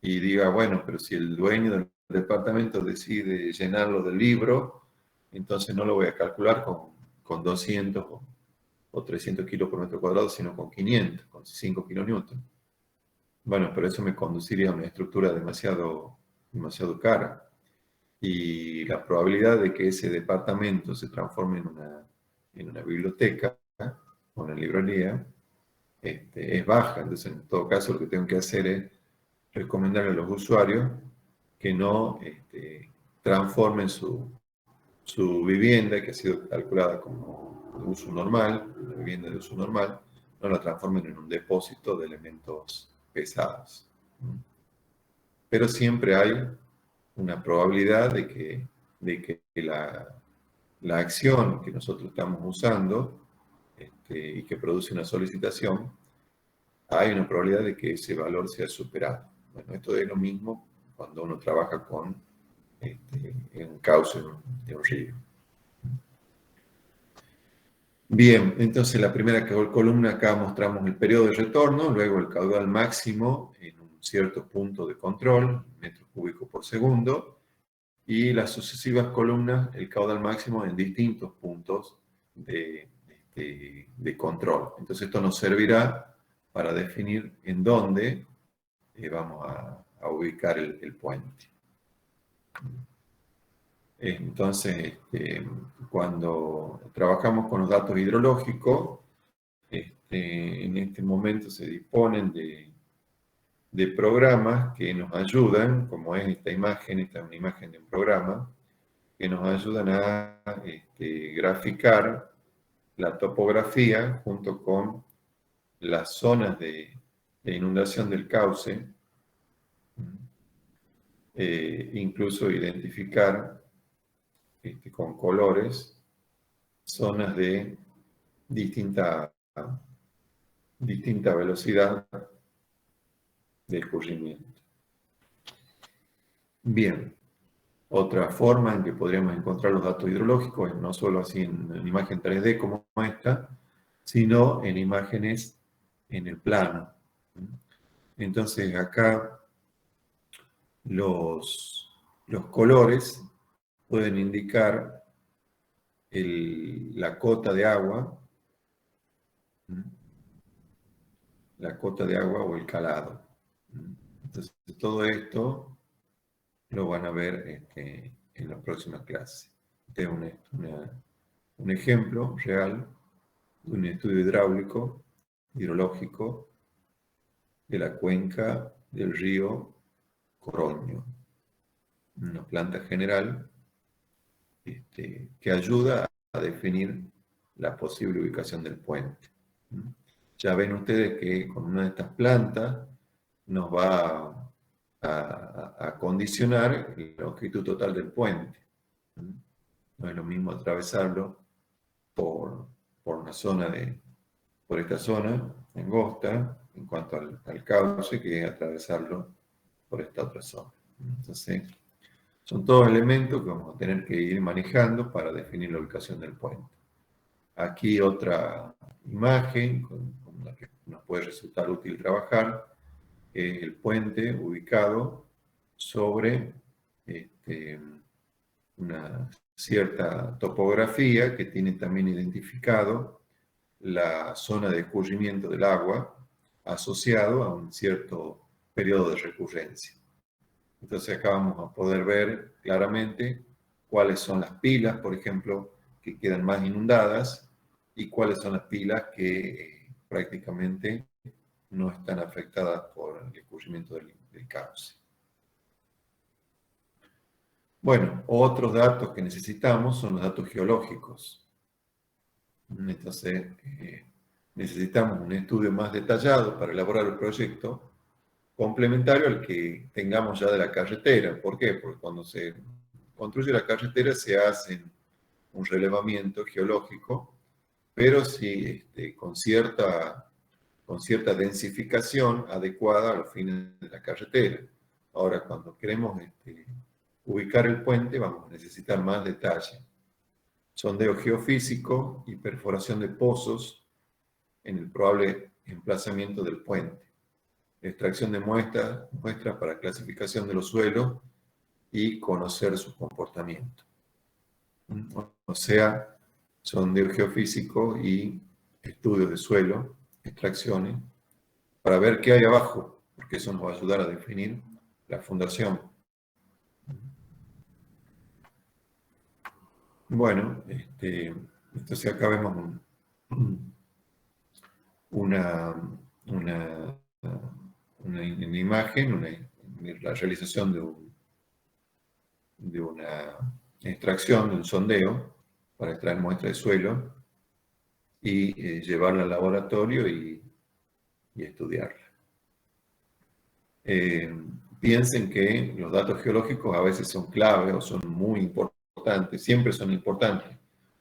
y diga, bueno, pero si el dueño del departamento decide llenarlo de libro, entonces no lo voy a calcular con 200 o 300 kilos por metro cuadrado, sino con 500, con 5 kilonewton. Bueno, pero eso me conduciría a una estructura demasiado cara. Y la probabilidad de que ese departamento se transforme en una biblioteca o una librería es baja. Entonces, en todo caso, lo que tengo que hacer es recomendarle a los usuarios que no transformen su vivienda, que ha sido calculada como de uso normal, una vivienda de uso normal, no la transformen en un depósito de elementos pesados. Pero siempre hay una probabilidad de que la acción que nosotros estamos usando y que produce una solicitación, hay una probabilidad de que ese valor sea superado. Bueno, esto es lo mismo cuando uno trabaja con un cauce de un río. Bien, entonces la primera columna acá mostramos el periodo de retorno, luego el caudal máximo en un cierto punto de control, metros cúbicos por segundo, y las sucesivas columnas, el caudal máximo en distintos puntos de control. Entonces esto nos servirá para definir en dónde vamos a ubicar el puente. Entonces, cuando trabajamos con los datos hidrológicos, en este momento se disponen de programas que nos ayudan, como es esta imagen, esta es una imagen de un programa, que nos ayudan a graficar la topografía junto con las zonas de inundación del cauce, incluso identificar con colores zonas de distinta velocidad de escurrimiento. Bien, otra forma en que podríamos encontrar los datos hidrológicos es no solo así en imagen 3D como esta, sino en imágenes en el plano. Entonces acá los colores pueden indicar la cota de agua, o el calado. Entonces todo esto lo van a ver en la próxima clase. Este es un ejemplo real de un estudio hidrológico de la cuenca del río Coroño. Una planta general que ayuda a definir la posible ubicación del puente. Ya ven ustedes que con una de estas plantas nos va a condicionar la longitud total del puente. No es lo mismo atravesarlo por esta zona angosta en cuanto al cauce que atravesarlo por esta otra zona. Entonces, son todos elementos que vamos a tener que ir manejando para definir la ubicación del puente. Aquí otra imagen con la que nos puede resultar útil trabajar es el puente ubicado sobre una cierta topografía que tiene también identificado la zona de escurrimiento del agua asociado a un cierto periodo de recurrencia. Entonces acá vamos a poder ver claramente cuáles son las pilas, por ejemplo, que quedan más inundadas y cuáles son las pilas que prácticamente no están afectadas por el escurrimiento del cauce. Bueno, otros datos que necesitamos son los datos geológicos. Entonces, necesitamos un estudio más detallado para elaborar el proyecto, complementario al que tengamos ya de la carretera. ¿Por qué? Porque cuando se construye la carretera se hace un relevamiento geológico, pero sí con cierta densificación adecuada a los fines de la carretera. Ahora, cuando queremos ubicar el puente, vamos a necesitar más detalle. Sondeo geofísico y perforación de pozos en el probable emplazamiento del puente. Extracción de muestras para clasificación de los suelos y conocer su comportamiento. O sea, sondeo geofísico y estudios de suelo, extracciones, para ver qué hay abajo, porque eso nos va a ayudar a definir la fundación. Bueno, entonces acá vemos una imagen, la realización de una extracción, de un sondeo, para extraer muestras de suelo y llevarla al laboratorio y estudiarla. Piensen que los datos geológicos a veces son clave o son muy importantes, siempre son importantes,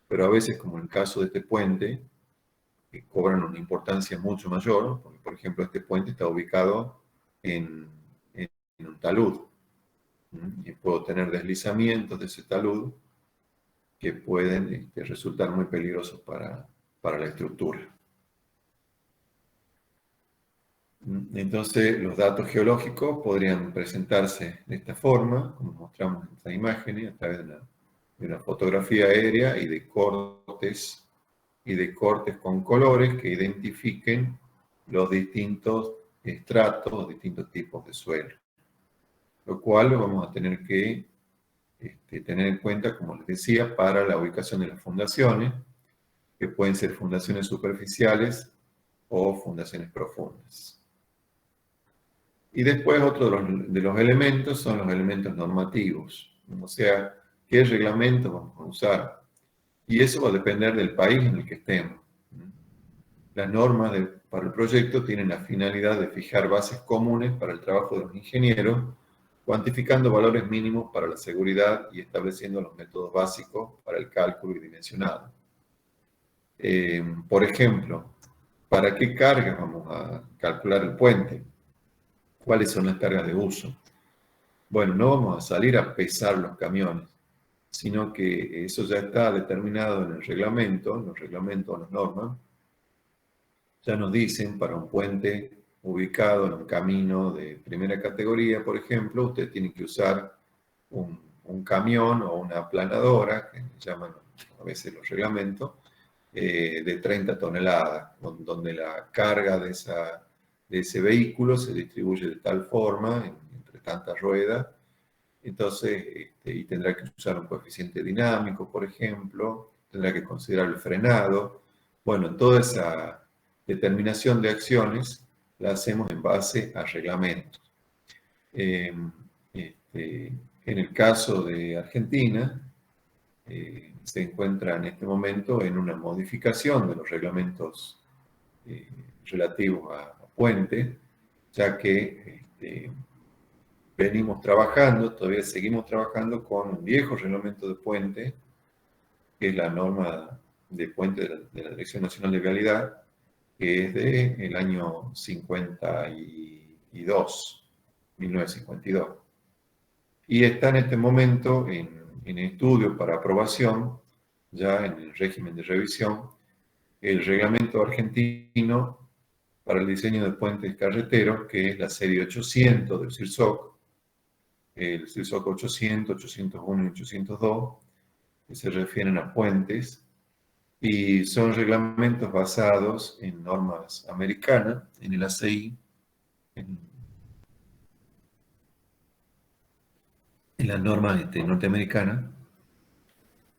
pero a veces, como en el caso de este puente, que cobran una importancia mucho mayor, porque por ejemplo este puente está ubicado en un talud, y puedo tener deslizamientos de ese talud que pueden resultar muy peligrosos para la estructura. Entonces los datos geológicos podrían presentarse de esta forma, como mostramos en esta imagen, a través de una fotografía aérea y de cortes con colores que identifiquen los distintos estratos, los distintos tipos de suelo. Lo cual lo vamos a tener que tener en cuenta, como les decía, para la ubicación de las fundaciones, que pueden ser fundaciones superficiales o fundaciones profundas. Y después otro de los elementos son los elementos normativos, o sea, qué reglamento vamos a usar. Y eso va a depender del país en el que estemos. Las normas para el proyecto tienen la finalidad de fijar bases comunes para el trabajo de los ingenieros, cuantificando valores mínimos para la seguridad y estableciendo los métodos básicos para el cálculo y dimensionado. Por ejemplo, ¿para qué cargas vamos a calcular el puente? ¿Cuáles son las cargas de uso? Bueno, no vamos a salir a pesar los camiones, sino que eso ya está determinado en el reglamento, en los reglamentos o las normas. Ya nos dicen, para un puente ubicado en un camino de primera categoría, por ejemplo, usted tiene que usar un camión o una aplanadora, que llaman a veces los reglamentos, de 30 toneladas, donde la carga de ese vehículo se distribuye de tal forma, entre tantas ruedas. Entonces, y tendrá que usar un coeficiente dinámico, por ejemplo, tendrá que considerar el frenado. Bueno, toda esa determinación de acciones la hacemos en base a reglamentos. En el caso de Argentina, se encuentra en este momento en una modificación de los reglamentos relativos a puentes, ya que venimos trabajando, todavía seguimos trabajando con un viejo reglamento de puente, que es la norma de puente de la Dirección Nacional de Vialidad, que es del año 1952. Y está en este momento en estudio para aprobación, ya en el régimen de revisión, el reglamento argentino para el diseño de puentes carreteros, que es la serie 800 del CIRSOC, el CIRSOC 800, 801 y 802, que se refieren a puentes, y son reglamentos basados en normas americanas, en el ACI, en las normas norteamericanas,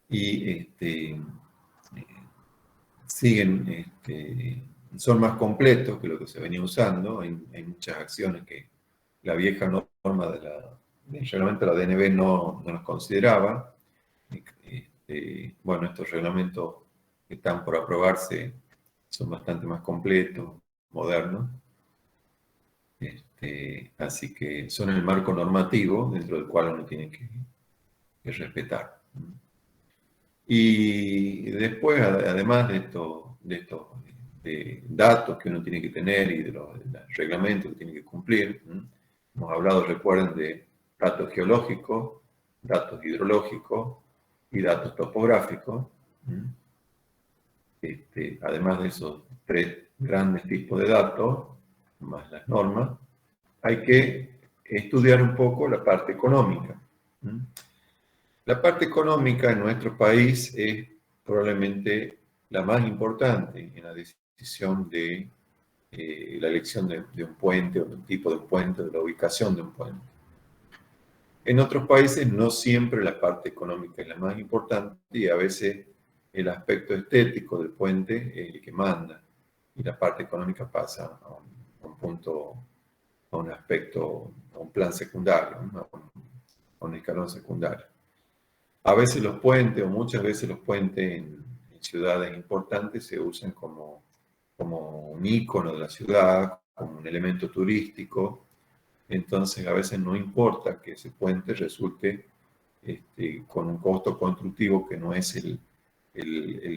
y siguen, son más completos que lo que se venía usando. Hay muchas acciones que la vieja norma del reglamento de la DNB no nos consideraba. Bueno, estos reglamentos que están por aprobarse son bastante más completos, modernos. Así que son el marco normativo dentro del cual uno tiene que respetar. Y después, además de estos datos que uno tiene que tener y de los reglamentos que tiene que cumplir, hemos hablado, recuerden, de datos geológicos, datos hidrológicos y datos topográficos. Además de esos tres grandes tipos de datos, más las normas, hay que estudiar un poco la parte económica. La parte económica en nuestro país es probablemente la más importante en la decisión de la elección de un puente o de un tipo de puente, de la ubicación de un puente. En otros países no siempre la parte económica es la más importante y a veces el aspecto estético del puente es el que manda y la parte económica pasa a un punto, a un aspecto, a un plan secundario, a un escalón secundario. A veces los puentes, o muchas veces los puentes en ciudades importantes se usan como un ícono de la ciudad, como un elemento turístico. Entonces a veces no importa que ese puente resulte con un costo constructivo que no es el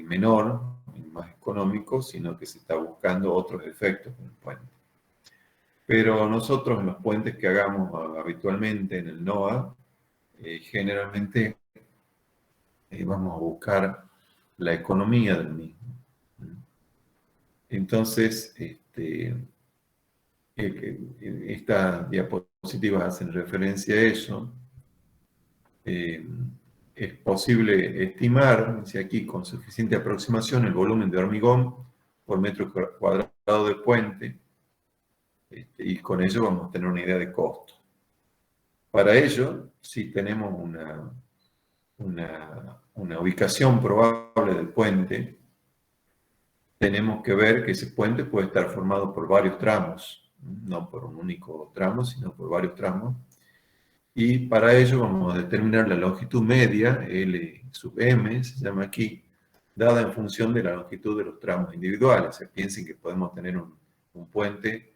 menor, el más económico, sino que se está buscando otros efectos con el puente. Pero nosotros en los puentes que hagamos habitualmente en el NOA, generalmente vamos a buscar la economía del mismo. Entonces, estas diapositivas hacen referencia a eso. Es posible estimar, dice aquí, con suficiente aproximación el volumen de hormigón por metro cuadrado de puente, y con ello vamos a tener una idea de costo. Para ello, si tenemos una ubicación probable del puente, tenemos que ver que ese puente puede estar formado por varios tramos, no por un único tramo, sino por varios tramos. Y para ello vamos a determinar la longitud media, L sub m, se llama aquí, dada en función de la longitud de los tramos individuales. O sea, piensen que podemos tener un puente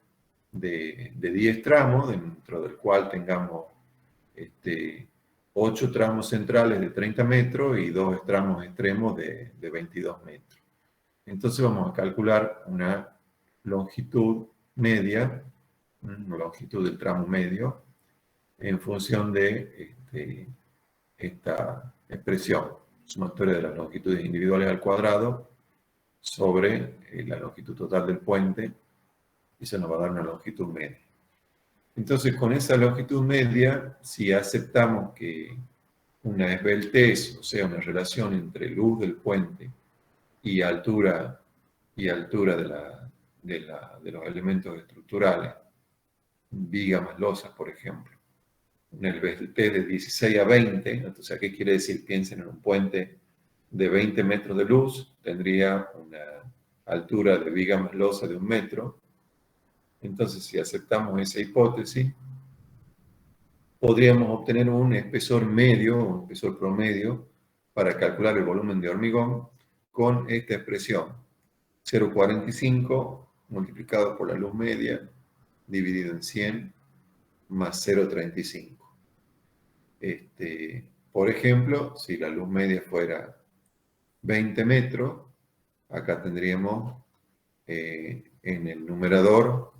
de 10 tramos, dentro del cual tengamos 8 tramos centrales de 30 metros y 2 tramos extremos de 22 metros. Entonces vamos a calcular una longitud media, una longitud del tramo medio, en función de esta expresión, sumatoria de las longitudes individuales al cuadrado sobre la longitud total del puente, y se nos va a dar una longitud media. Entonces, con esa longitud media, si aceptamos que una esbeltez, o sea, una relación entre luz del puente y altura de los elementos estructurales, vigas más losas, por ejemplo, una esbeltez de 16 a 20, entonces, ¿qué quiere decir? Piensen en un puente de 20 metros de luz, tendría una altura de viga más losa de 1 metro. Entonces, si aceptamos esa hipótesis, podríamos obtener un espesor medio, un espesor promedio, para calcular el volumen de hormigón con esta expresión, 0,45 multiplicado por la luz media, dividido en 100, más 0,35. Por ejemplo, si la luz media fuera 20 metros, acá tendríamos en el numerador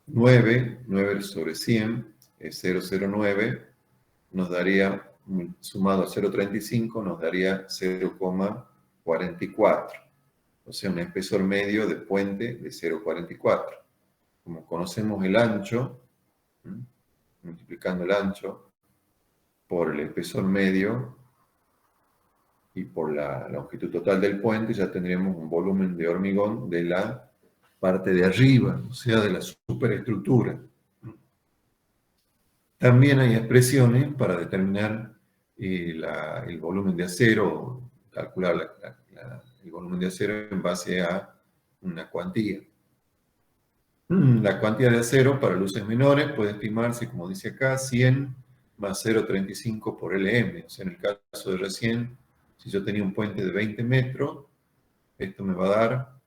9 sobre 100 es 0,09, nos daría, sumado a 0,35, nos daría 0,44. O sea, un espesor medio de puente de 0,44. Como conocemos el ancho, multiplicando el ancho por el espesor medio y por la longitud total del puente, ya tendríamos un volumen de hormigón de la parte de arriba, o sea, de la superestructura. También hay expresiones para determinar el volumen de acero, calcular el volumen de acero en base a una cuantía. La cuantía de acero para luces menores puede estimarse, como dice acá, 100 más 0,35 por Lm. O sea, en el caso de recién, si yo tenía un puente de 20 metros, esto me va a dar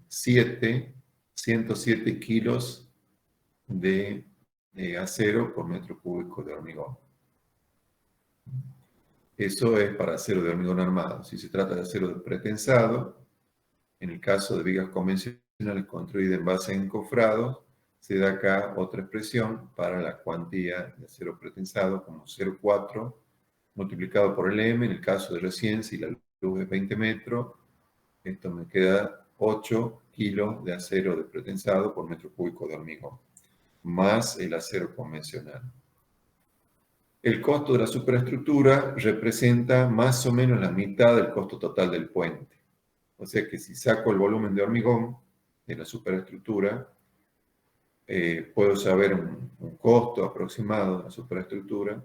107 kilos de acero por metro cúbico de hormigón. Eso es para acero de hormigón armado. Si se trata de acero pretensado, en el caso de vigas convencionales construidas en base a encofrados, se da acá otra expresión para la cuantía de acero pretensado como 0,4 multiplicado por Lm. En el caso de recién, si la luz es 20 metros, esto me queda 8 kilos de acero de pretensado por metro cúbico de hormigón, más el acero convencional. El costo de la superestructura representa más o menos la mitad del costo total del puente. O sea que si saco el volumen de hormigón de la superestructura, puedo saber un costo aproximado de la superestructura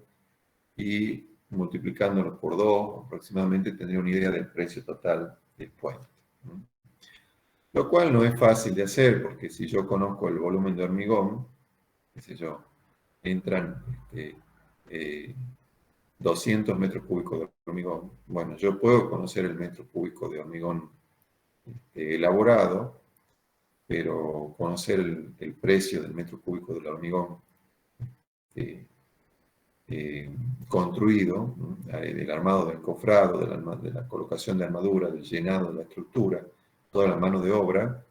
y multiplicándolo por 2 aproximadamente tendría una idea del precio total del puente. Lo cual no es fácil de hacer porque si yo conozco el volumen de hormigón, qué sé yo, entran 200 metros cúbicos de hormigón. Bueno, yo puedo conocer el metro cúbico de hormigón elaborado, pero conocer el precio del metro cúbico del hormigón construido, del armado del encofrado, de la colocación de armadura, del llenado de la estructura, toda la mano de obra,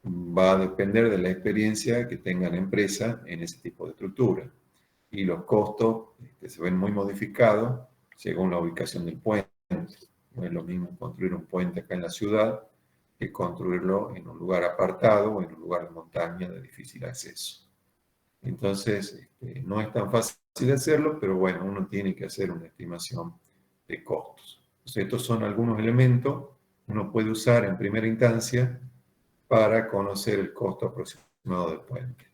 va a depender de la experiencia que tenga la empresa en ese tipo de estructura. Y los costos se ven muy modificados según la ubicación del puente. No es lo mismo construir un puente acá en la ciudad que construirlo en un lugar apartado o en un lugar de montaña de difícil acceso. Entonces, no es tan fácil de hacerlo, pero bueno, uno tiene que hacer una estimación de costos. Entonces, estos son algunos elementos que uno puede usar en primera instancia para conocer el costo aproximado del puente.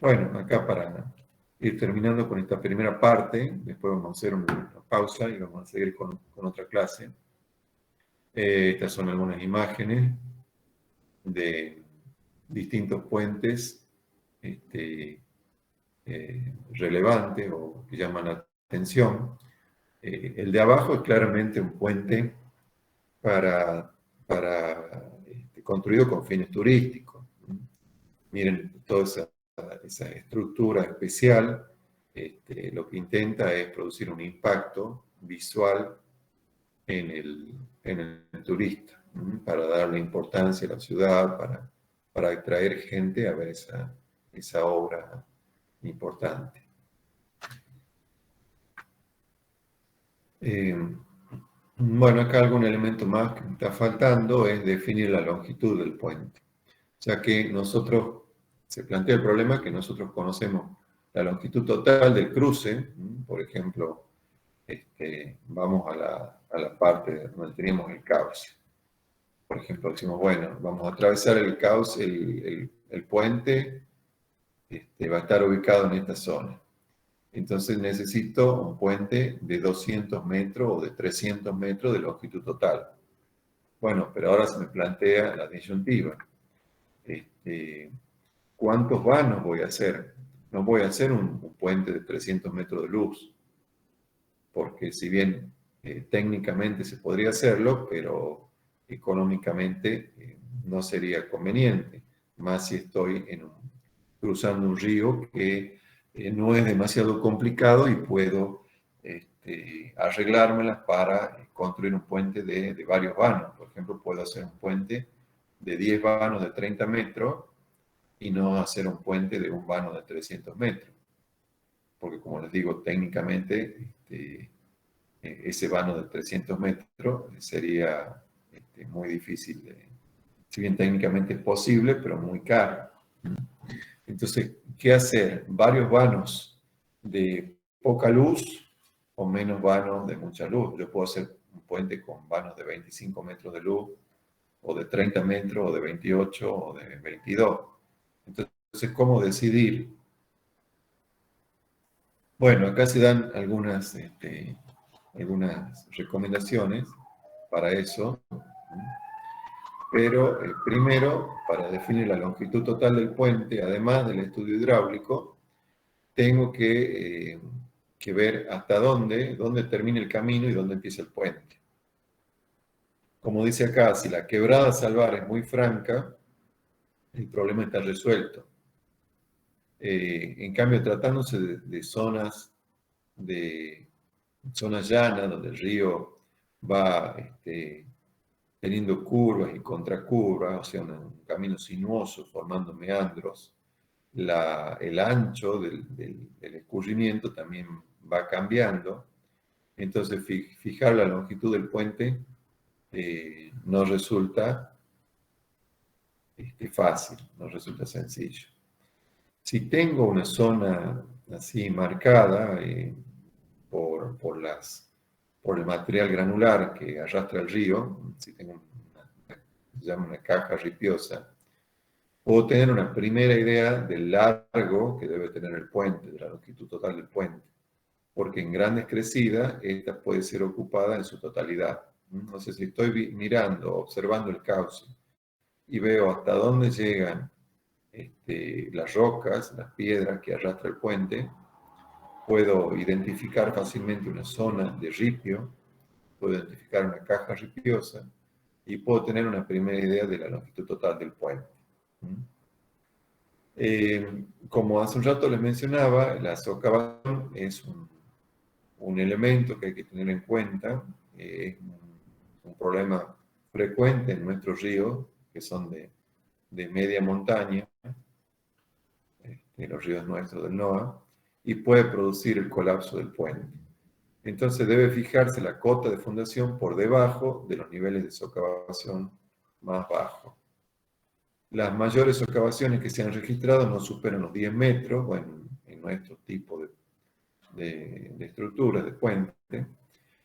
Bueno, acá para ir terminando con esta primera parte, después vamos a hacer una pausa y vamos a seguir con otra clase. Estas son algunas imágenes de distintos puentes relevantes o que llaman la atención. El de abajo es claramente un puente construido con fines turísticos. Miren, toda esa estructura especial lo que intenta es producir un impacto visual en el turista, para darle importancia a la ciudad, para atraer gente a ver esa obra importante. Bueno, acá algún elemento más que me está faltando es definir la longitud del puente, ya que se plantea el problema que nosotros conocemos la longitud total del cruce. Por ejemplo, vamos a la parte donde teníamos el cauce. Por ejemplo, decimos, bueno, vamos a atravesar el cauce, el puente va a estar ubicado en esta zona. Entonces necesito un puente de 200 metros o de 300 metros de longitud total. Bueno, pero ahora se me plantea la disyuntiva. ¿Cuántos vanos voy a hacer? No voy a hacer un puente de 300 metros de luz, porque si bien técnicamente se podría hacerlo, pero económicamente no sería conveniente, más si estoy cruzando un río que no es demasiado complicado y puedo arreglármelas para construir un puente de varios vanos. Por ejemplo, puedo hacer un puente de 10 vanos de 30 metros y no hacer un puente de un vano de 300 metros. Porque, como les digo, técnicamente ese vano de 300 metros sería muy difícil. Si bien técnicamente es posible, pero muy caro. Entonces, ¿qué hacer? ¿Varios vanos de poca luz o menos vanos de mucha luz? Yo puedo hacer un puente con vanos de 25 metros de luz, o de 30 metros, o de 28, o de 22. Entonces, ¿cómo decidir? Bueno, acá se dan algunas recomendaciones para eso. Pero primero, para definir la longitud total del puente, además del estudio hidráulico, tengo que ver hasta dónde termina el camino y dónde empieza el puente. Como dice acá, si la quebrada Salvar es muy franca, el problema está resuelto. En cambio, tratándose de zonas llanas, donde el río va teniendo curvas y contracurvas, o sea, un camino sinuoso formando meandros, el ancho del escurrimiento también va cambiando. Entonces, fijar la longitud del puente no resulta fácil, no resulta sencillo. Si tengo una zona así marcada por el material granular que arrastra el río, si tengo se llama una caja ripiosa, puedo tener una primera idea del largo que debe tener el puente, de la longitud total del puente, porque en grandes crecidas esta puede ser ocupada en su totalidad. Entonces, si estoy mirando, observando el cauce y veo hasta dónde llegan las rocas, las piedras que arrastra el puente, puedo identificar fácilmente una zona de ripio, puedo identificar una caja ripiosa y puedo tener una primera idea de la longitud total del puente. Como hace un rato les mencionaba, la socavación es un elemento que hay que tener en cuenta. Es un problema frecuente en nuestros ríos, que son de media montaña, los ríos nuestros del NOA, y puede producir el colapso del puente. Entonces debe fijarse la cota de fundación por debajo de los niveles de socavación más bajos. Las mayores socavaciones que se han registrado no superan los 10 metros, bueno, en nuestro tipo de estructuras de puente,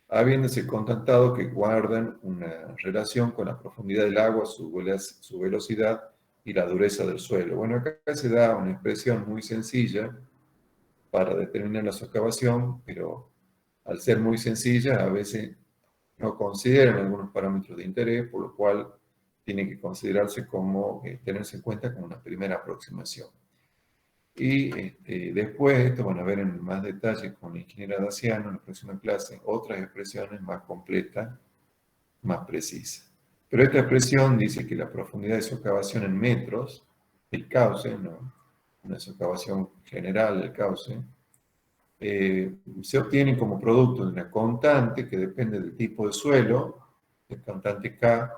habiéndose constatado que guardan una relación con la profundidad del agua, su velocidad y la dureza del suelo. Bueno, acá se da una expresión muy sencilla para determinar la socavación, pero al ser muy sencilla, a veces no consideran algunos parámetros de interés, por lo cual tiene que considerarse como, tenerse en cuenta como una primera aproximación. Y después, esto van a ver en más detalle con el ingeniero Daciano en la próxima clase, otras expresiones más completas, más precisas. Pero esta expresión dice que la profundidad de socavación en metros, el cauce, ¿no? Una socavación general del cauce, se obtiene como producto de una constante que depende del tipo de suelo, el constante K,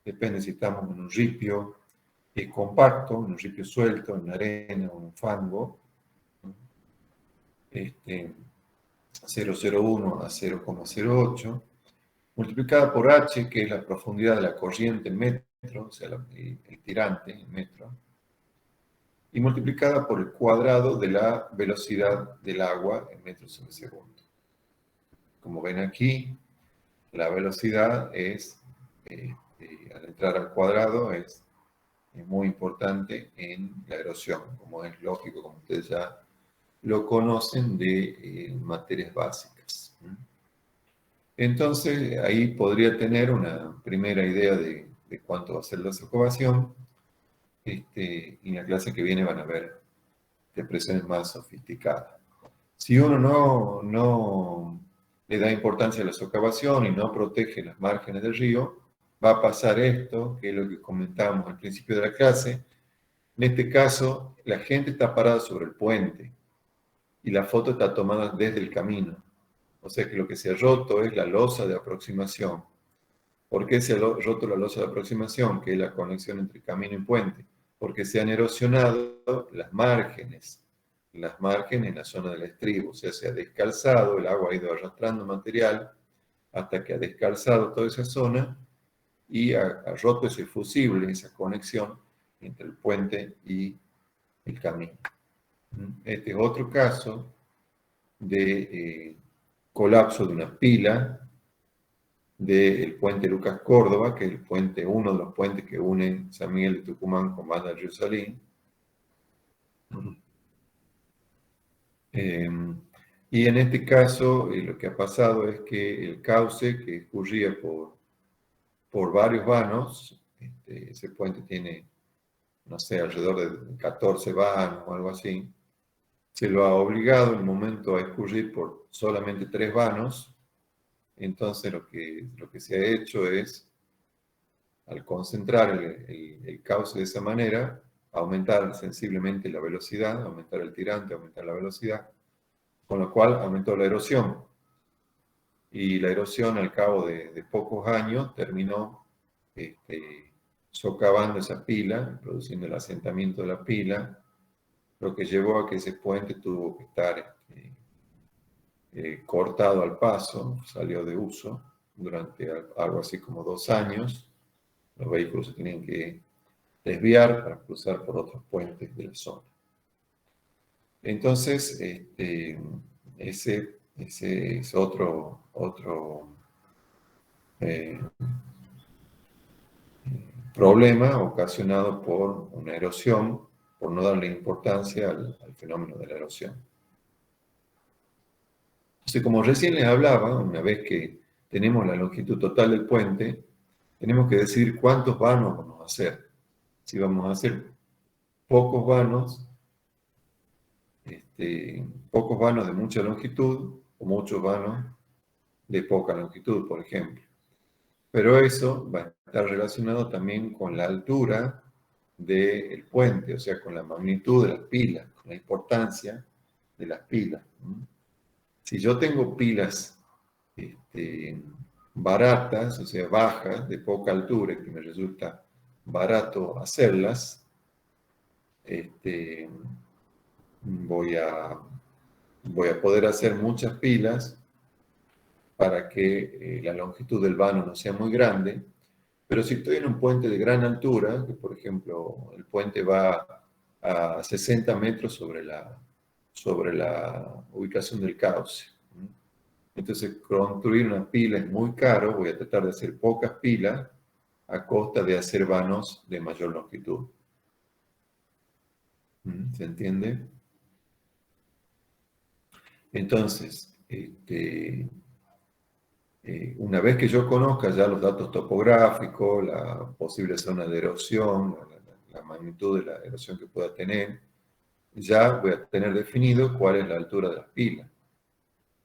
depende si estamos en un ripio compacto, en un ripio suelto, en arena o en un fango, 0,01 a 0,08, multiplicada por H, que es la profundidad de la corriente en metro, o sea, el tirante en metro, y multiplicada por el cuadrado de la velocidad del agua en metros sobre segundo. Como ven aquí, la velocidad es, al entrar al cuadrado, es muy importante en la erosión, como es lógico, como ustedes ya lo conocen de materias básicas. Entonces, ahí podría tener una primera idea de cuánto va a ser la socavación. Y en la clase que viene van a ver expresiones más sofisticadas. Si uno no le da importancia a la socavación y no protege las márgenes del río, va a pasar esto, que es lo que comentábamos al principio de la clase. En este caso, la gente está parada sobre el puente y la foto está tomada desde el camino. O sea que lo que se ha roto es la losa de aproximación. ¿Por qué se ha roto la losa de aproximación? Que es la conexión entre camino y puente. Porque se han erosionado las márgenes en la zona del estribo. O sea, se ha descalzado, el agua ha ido arrastrando material hasta que ha descalzado toda esa zona y ha roto ese fusible, esa conexión entre el puente y el camino. Este es otro caso de colapso de una pila del puente Lucas Córdoba, que es el puente, uno de los puentes que une San Miguel de Tucumán con Banda del Río Salín. Y en este caso, lo que ha pasado es que el cauce que escurría por varios vanos, ese puente tiene, no sé, alrededor de 14 vanos o algo así, se lo ha obligado en el momento a escurrir por solamente 3 vanos. Entonces lo que se ha hecho es, al concentrar el cauce de esa manera, aumentar sensiblemente la velocidad, aumentar el tirante, aumentar la velocidad, con lo cual aumentó la erosión. Y la erosión al cabo de pocos años terminó socavando esa pila, produciendo el asentamiento de la pila, lo que llevó a que ese puente tuvo que estar cortado al paso, salió de uso durante algo así como 2 años. Los vehículos se tenían que desviar para cruzar por otros puentes de la zona. Entonces, ese es otro problema ocasionado por una erosión, por no darle importancia al fenómeno de la erosión. Entonces, como recién les hablaba, una vez que tenemos la longitud total del puente, tenemos que decidir cuántos vanos vamos a hacer. Si vamos a hacer pocos vanos de mucha longitud o muchos vanos de poca longitud, por ejemplo. Pero eso va a estar relacionado también con la altura del puente, o sea, con la magnitud de las pilas, con la importancia de las pilas. Si yo tengo pilas baratas, o sea, bajas, de poca altura, que me resulta barato hacerlas, voy a poder hacer muchas pilas para que la longitud del vano no sea muy grande. Pero si estoy en un puente de gran altura, que por ejemplo el puente va a 60 metros sobre la ubicación del cauce, entonces construir una pila es muy caro, voy a tratar de hacer pocas pilas a costa de hacer vanos de mayor longitud. ¿Se entiende? Entonces, una vez que yo conozca ya los datos topográficos, la posible zona de erosión, la magnitud de la erosión que pueda tener, ya voy a tener definido cuál es la altura de las pilas.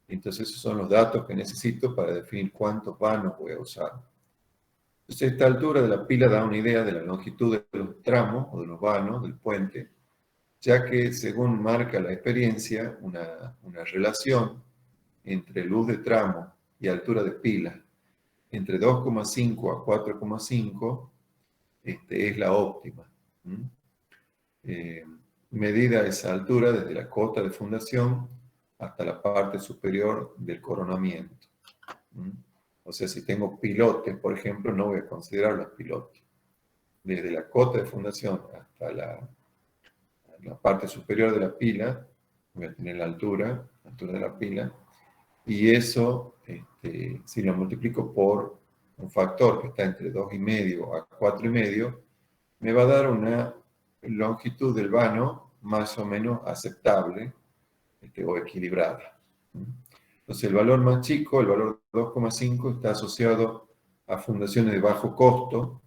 Entonces esos son los datos que necesito para definir cuántos vanos voy a usar. Entonces esta altura de la pila da una idea de la longitud de los tramos o de los vanos del puente, ya que según marca la experiencia, una relación entre luz de tramo y altura de pila entre 2,5 a 4,5 es la óptima. Medida esa altura desde la cota de fundación hasta la parte superior del coronamiento. O sea, si tengo pilotes, por ejemplo, no voy a considerar los pilotes. Desde la cota de fundación hasta la parte superior de la pila, voy a tener la altura de la pila, y eso, si lo multiplico por un factor que está entre 2,5 a 4,5, me va a dar una longitud del vano más o menos aceptable o equilibrada. Entonces el valor más chico, el valor 2,5, está asociado a fundaciones de bajo costo,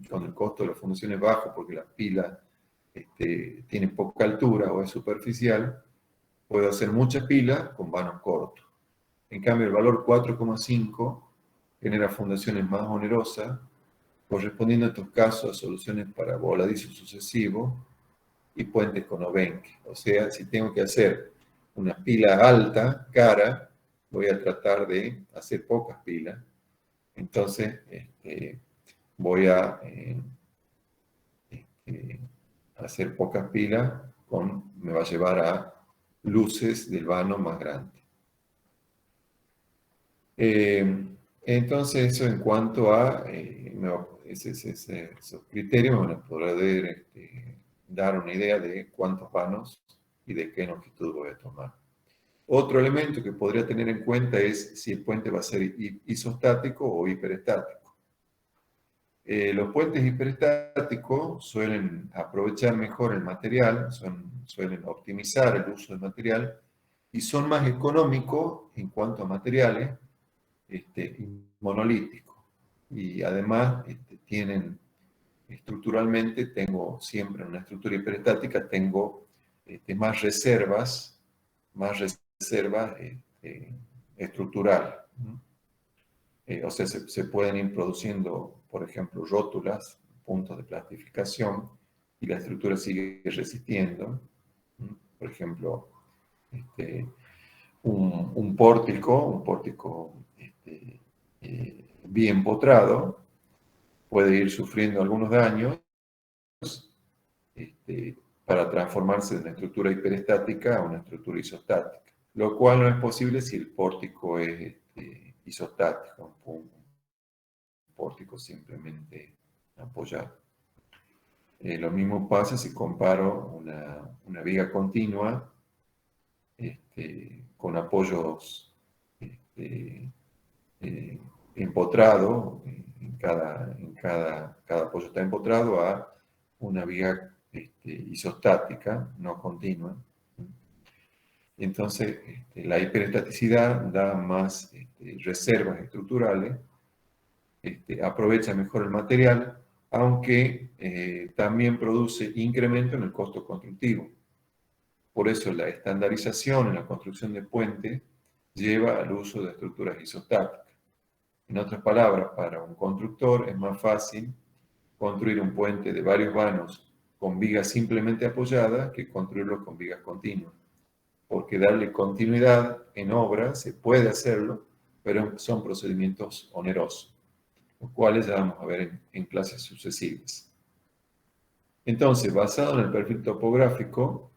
con el costo de las fundaciones bajo porque la pila tiene poca altura o es superficial. Puedo hacer muchas pilas con vanos cortos. En cambio, el valor 4,5 genera fundaciones más onerosas, correspondiendo en estos casos a soluciones para voladizos sucesivos y puentes con obenque. O sea, si tengo que hacer una pila alta, cara, voy a tratar de hacer pocas pilas. Entonces, voy a hacer pocas pilas, me va a llevar a luces del vano más grande. Entonces, eso en cuanto a esos criterios me van a poder dar una idea de cuántos vanos y de qué longitud voy a tomar. Otro elemento que podría tener en cuenta es si el puente va a ser isostático o hiperestático. Los puentes hiperestáticos suelen aprovechar mejor el material, suelen optimizar el uso del material y son más económicos en cuanto a materiales monolíticos. Y además tienen estructuralmente, tengo siempre en una estructura hiperestática, tengo más reservas estructurales. O sea, se pueden ir produciendo, por ejemplo, rótulas, puntos de plastificación, y la estructura sigue resistiendo. Por ejemplo, un pórtico bien empotrado puede ir sufriendo algunos daños para transformarse de una estructura hiperestática a una estructura isostática, lo cual no es posible si el pórtico es isostático, un pórtico simplemente apoyado. Lo mismo pasa si comparo una viga continua con apoyos empotrado, cada apoyo está empotrado, a una viga isostática, no continua. Entonces, la hiperestaticidad da más reservas estructurales, aprovecha mejor el material, aunque también produce incremento en el costo constructivo. Por eso la estandarización en la construcción de puentes lleva al uso de estructuras isostáticas. En otras palabras, para un constructor es más fácil construir un puente de varios vanos con vigas simplemente apoyadas que construirlo con vigas continuas. Porque darle continuidad en obra se puede hacerlo, pero son procedimientos onerosos, los cuales ya vamos a ver en clases sucesivas. Entonces, basado en el perfil topográfico,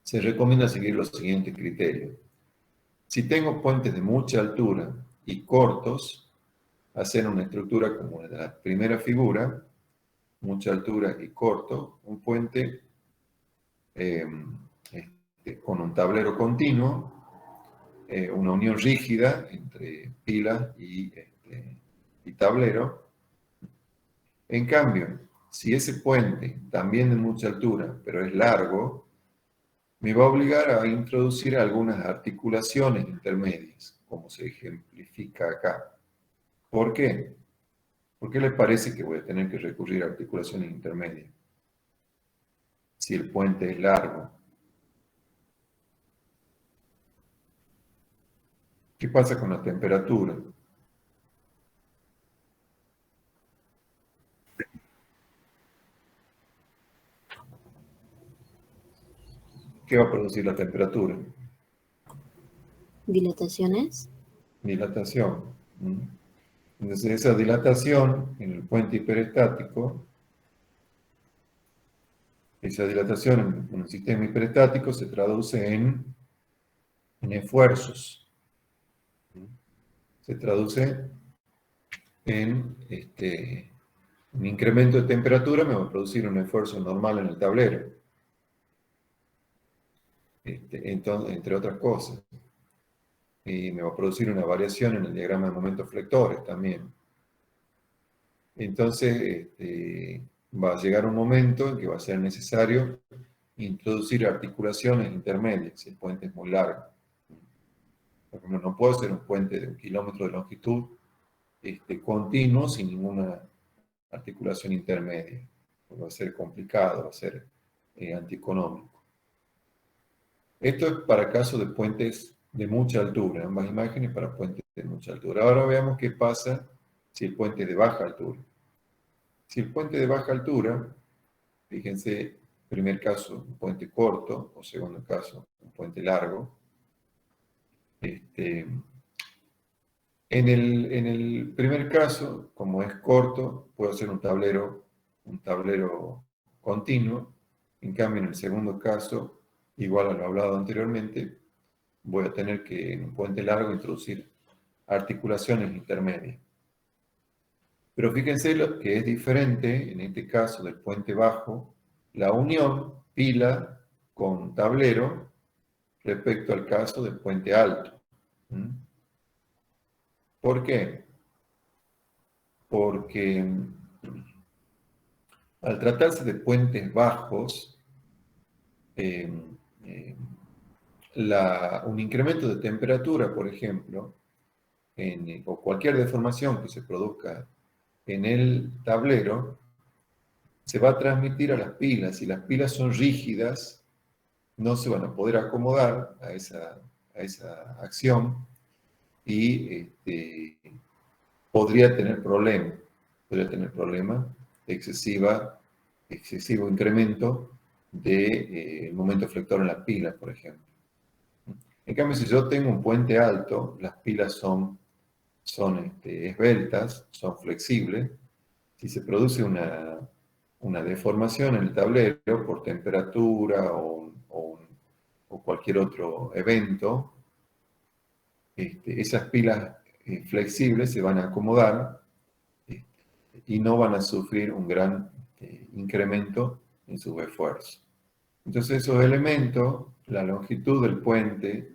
se recomienda seguir los siguientes criterios. Si tengo puentes de mucha altura y cortos, hacer una estructura como la de la primera figura, mucha altura y corto, un puente con un tablero continuo, una unión rígida entre pila y tablero. En cambio, si ese puente, también de mucha altura, pero es largo, me va a obligar a introducir algunas articulaciones intermedias, como se ejemplifica acá. ¿Por qué? ¿Por qué les parece que voy a tener que recurrir a articulaciones intermedias? Si el puente es largo. ¿Qué pasa con la temperatura? ¿Qué va a producir la temperatura?
¿Dilataciones?
Dilatación. ¿Mm? Entonces, esa dilatación en el puente hiperestático, esa dilatación en un sistema hiperestático se traduce en esfuerzos. ¿Mm? Se traduce en un incremento de temperatura, me va a producir un esfuerzo normal en el tablero. Entonces, entre otras cosas. Y me va a producir una variación en el diagrama de momentos flectores también. Entonces, va a llegar un momento en que va a ser necesario introducir articulaciones intermedias si el puente es muy largo. Por ejemplo, no puedo hacer un puente de 1 kilómetro de longitud continuo sin ninguna articulación intermedia. Va a ser complicado, va a ser antieconómico. Esto es para casos de puentes de mucha altura, ambas imágenes para puentes de mucha altura. Ahora veamos qué pasa si el puente es de baja altura. Si el puente de baja altura, fíjense, primer caso, un puente corto, o segundo caso, un puente largo. En el primer caso, como es corto, puedo hacer un tablero continuo. En cambio, en el segundo caso, igual a lo hablado anteriormente, voy a tener que, en un puente largo, introducir articulaciones intermedias. Pero fíjense lo que es diferente, en este caso del puente bajo, la unión pila con tablero respecto al caso del puente alto. ¿Mm? ¿Por qué? Porque al tratarse de puentes bajos, un incremento de temperatura, por ejemplo, o cualquier deformación que se produzca en el tablero, se va a transmitir a las pilas. Si las pilas son rígidas, no se van a poder acomodar a esa acción y podría tener problemas de excesivo incremento del momento flector en las pilas, por ejemplo. En cambio, si yo tengo un puente alto, las pilas son esbeltas, son flexibles. Si se produce una deformación en el tablero por temperatura o cualquier otro evento, esas pilas flexibles se van a acomodar y no van a sufrir un gran incremento en sus esfuerzos. Entonces esos elementos, la longitud del puente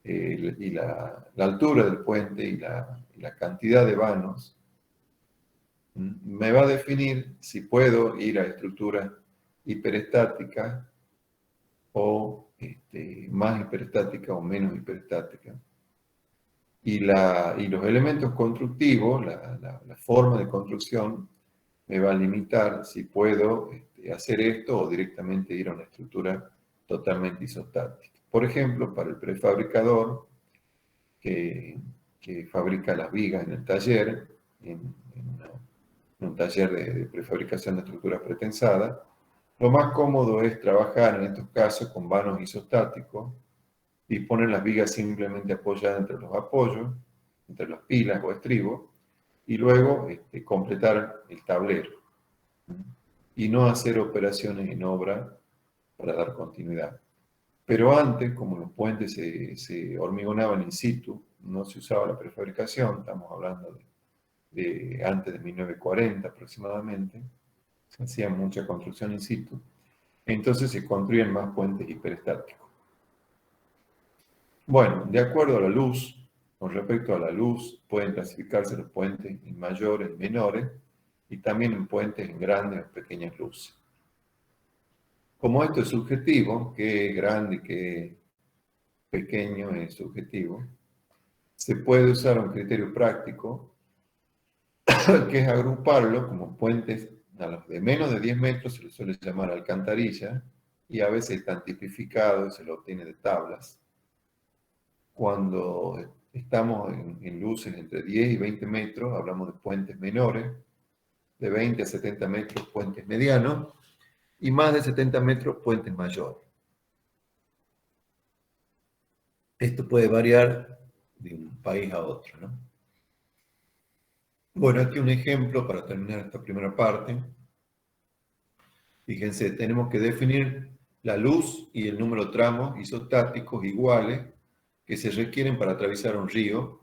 y la altura del puente y la cantidad de vanos, me va a definir si puedo ir a estructuras hiperestáticas o más hiperestáticas o menos hiperestáticas. Y los elementos constructivos, la forma de construcción, me va a limitar si puedo hacer esto o directamente ir a una estructura totalmente isostática. Por ejemplo, para el prefabricador que fabrica las vigas en el taller, en un taller de prefabricación de estructuras pretensadas, lo más cómodo es trabajar en estos casos con vanos isostáticos y poner las vigas simplemente apoyadas entre los apoyos, entre las pilas o estribos, y luego completar el tablero. Y no hacer operaciones en obra para dar continuidad. Pero antes, como los puentes se hormigonaban in situ, no se usaba la prefabricación, estamos hablando de antes de 1940 aproximadamente, se hacía mucha construcción in situ, entonces se construían más puentes hiperestáticos. Bueno, de acuerdo a la luz, con respecto a la luz, pueden clasificarse los puentes en mayores y menores, y también en puentes en grandes o pequeñas luces. Como esto es subjetivo, que es grande y que es pequeño es subjetivo, se puede usar un criterio práctico, que es agruparlo como puentes a los de menos de 10 metros, se les suele llamar alcantarilla, y a veces están tipificados, se lo obtiene de tablas. Cuando estamos en luces entre 10 y 20 metros, hablamos de puentes menores, de 20 a 70 metros puentes medianos, y más de 70 metros puentes mayores. Esto puede variar de un país a otro, ¿no? Bueno, aquí un ejemplo para terminar esta primera parte. Fíjense, tenemos que definir la luz y el número de tramos isostáticos iguales que se requieren para atravesar un río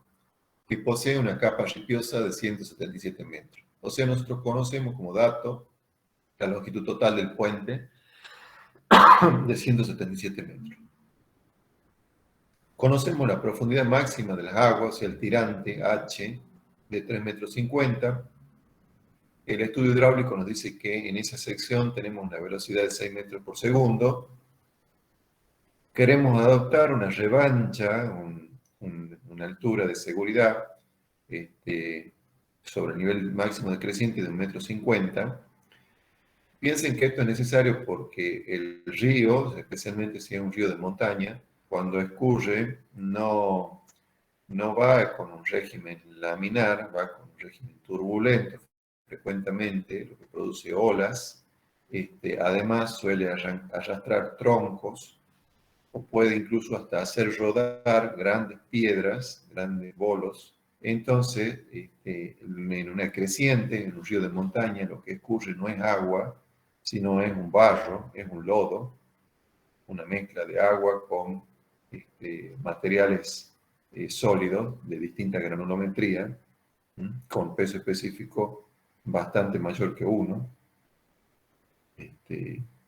que posee una capa ripiosa de 177 metros. O sea, nosotros conocemos como dato la longitud total del puente de 177 metros. Conocemos la profundidad máxima de las aguas y el tirante H de 3,50 metros. El estudio hidráulico nos dice que en esa sección tenemos una velocidad de 6 metros por segundo. Queremos adoptar una revancha, una altura de seguridad sobre el nivel máximo de creciente de 1,50 metros. Piensen que esto es necesario porque el río, especialmente si es un río de montaña, cuando escurre no va con un régimen laminar, va con un régimen turbulento frecuentemente, lo que produce olas. Además suele arrastrar troncos o puede incluso hasta hacer rodar grandes piedras, grandes bolos. Entonces, en una creciente, en un río de montaña, lo que escurre no es agua, sino es un barro, es un lodo, una mezcla de agua con materiales sólidos de distinta granulometría, con peso específico bastante mayor que 1.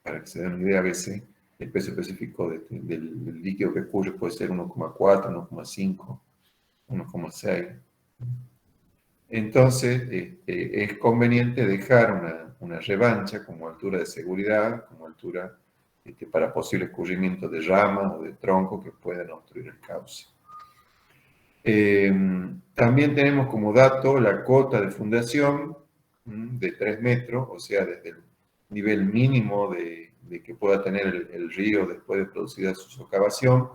Para que se den una idea, a veces el peso específico del líquido que escurre puede ser 1,4, 1,5, 1,6. Entonces, es conveniente dejar una revancha como altura de seguridad, como altura para posible escurrimiento de ramas o de troncos que puedan obstruir el cauce. También tenemos como dato la cota de fundación de 3 metros, o sea, desde el nivel mínimo de que pueda tener el río después de producida su socavación,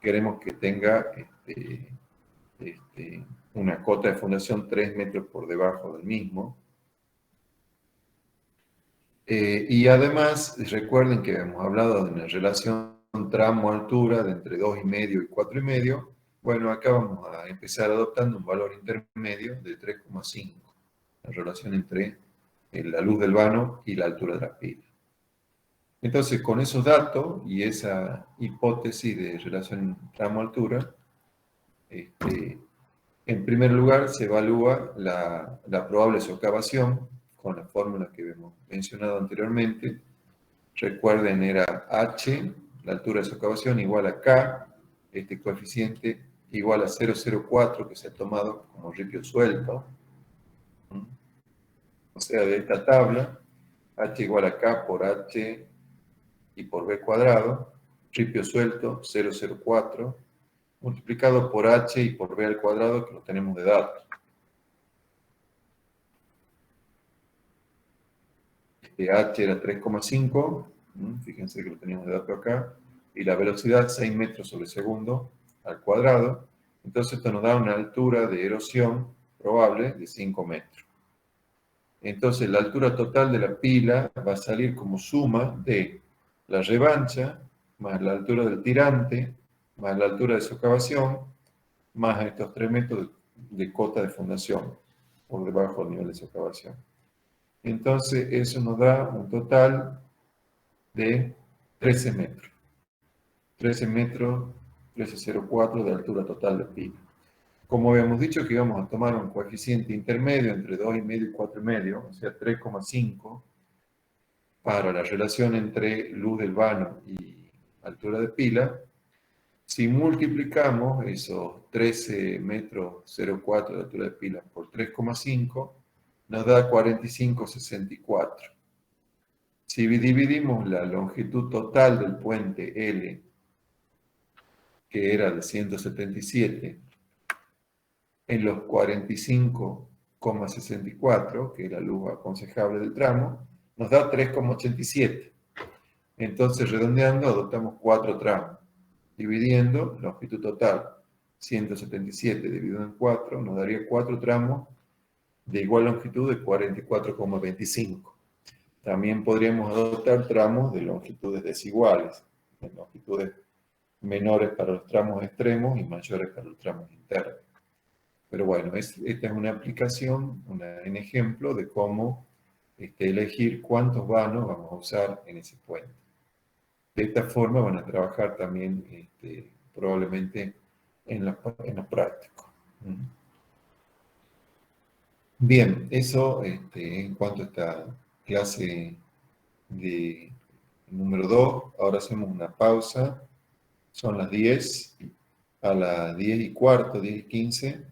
queremos que tenga una cota de fundación 3 metros por debajo del mismo. Y además, recuerden que hemos hablado de una relación tramo-altura de entre 2,5 y 4,5. Bueno, acá vamos a empezar adoptando un valor intermedio de 3,5, la relación entre la luz del vano y la altura de la pila. Entonces, con esos datos y esa hipótesis de relación tramo-altura, en primer lugar se evalúa la probable socavación con la fórmula que hemos mencionado anteriormente. Recuerden, era H, la altura de socavación, igual a K, este coeficiente igual a 0,04 que se ha tomado como ripio suelto. O sea, de esta tabla, H igual a K por H y por B cuadrado, ripio suelto 0,04, multiplicado por H y por B al cuadrado, que lo tenemos de datos. H era 3,5, fíjense que lo teníamos de dato acá, y la velocidad 6 metros sobre segundo al cuadrado. Entonces esto nos da una altura de erosión probable de 5 metros. Entonces la altura total de la pila va a salir como suma de la revancha, más la altura del tirante, más la altura de socavación, más estos 3 metros de cota de fundación por debajo del nivel de socavación. Entonces eso nos da un total de 13 metros. 13 metros, 13,04 de altura total de pila. Como habíamos dicho que íbamos a tomar un coeficiente intermedio entre 2,5 y 4,5, o sea 3,5, para la relación entre luz del vano y altura de pila. Si multiplicamos esos 13 metros 0,4 de altura de pila por 3,5, nos da 45,64. Si dividimos la longitud total del puente L, que era de 177, en los 45,64, que es la luz aconsejable del tramo, nos da 3,87. Entonces, redondeando, adoptamos 4 tramos, dividiendo longitud total 177 dividido en 4 nos daría 4 tramos de igual longitud de 44,25. También podríamos adoptar tramos de longitudes desiguales, de longitudes menores para los tramos extremos y mayores para los tramos internos. Pero bueno, esta es una aplicación, un ejemplo de cómo elegir cuántos vanos vamos a usar en ese puente. De esta forma van a trabajar también probablemente en lo práctico. Bien, eso en cuanto a esta clase de número 2. Ahora hacemos una pausa. Son las 10. A las 10:15, 10:15,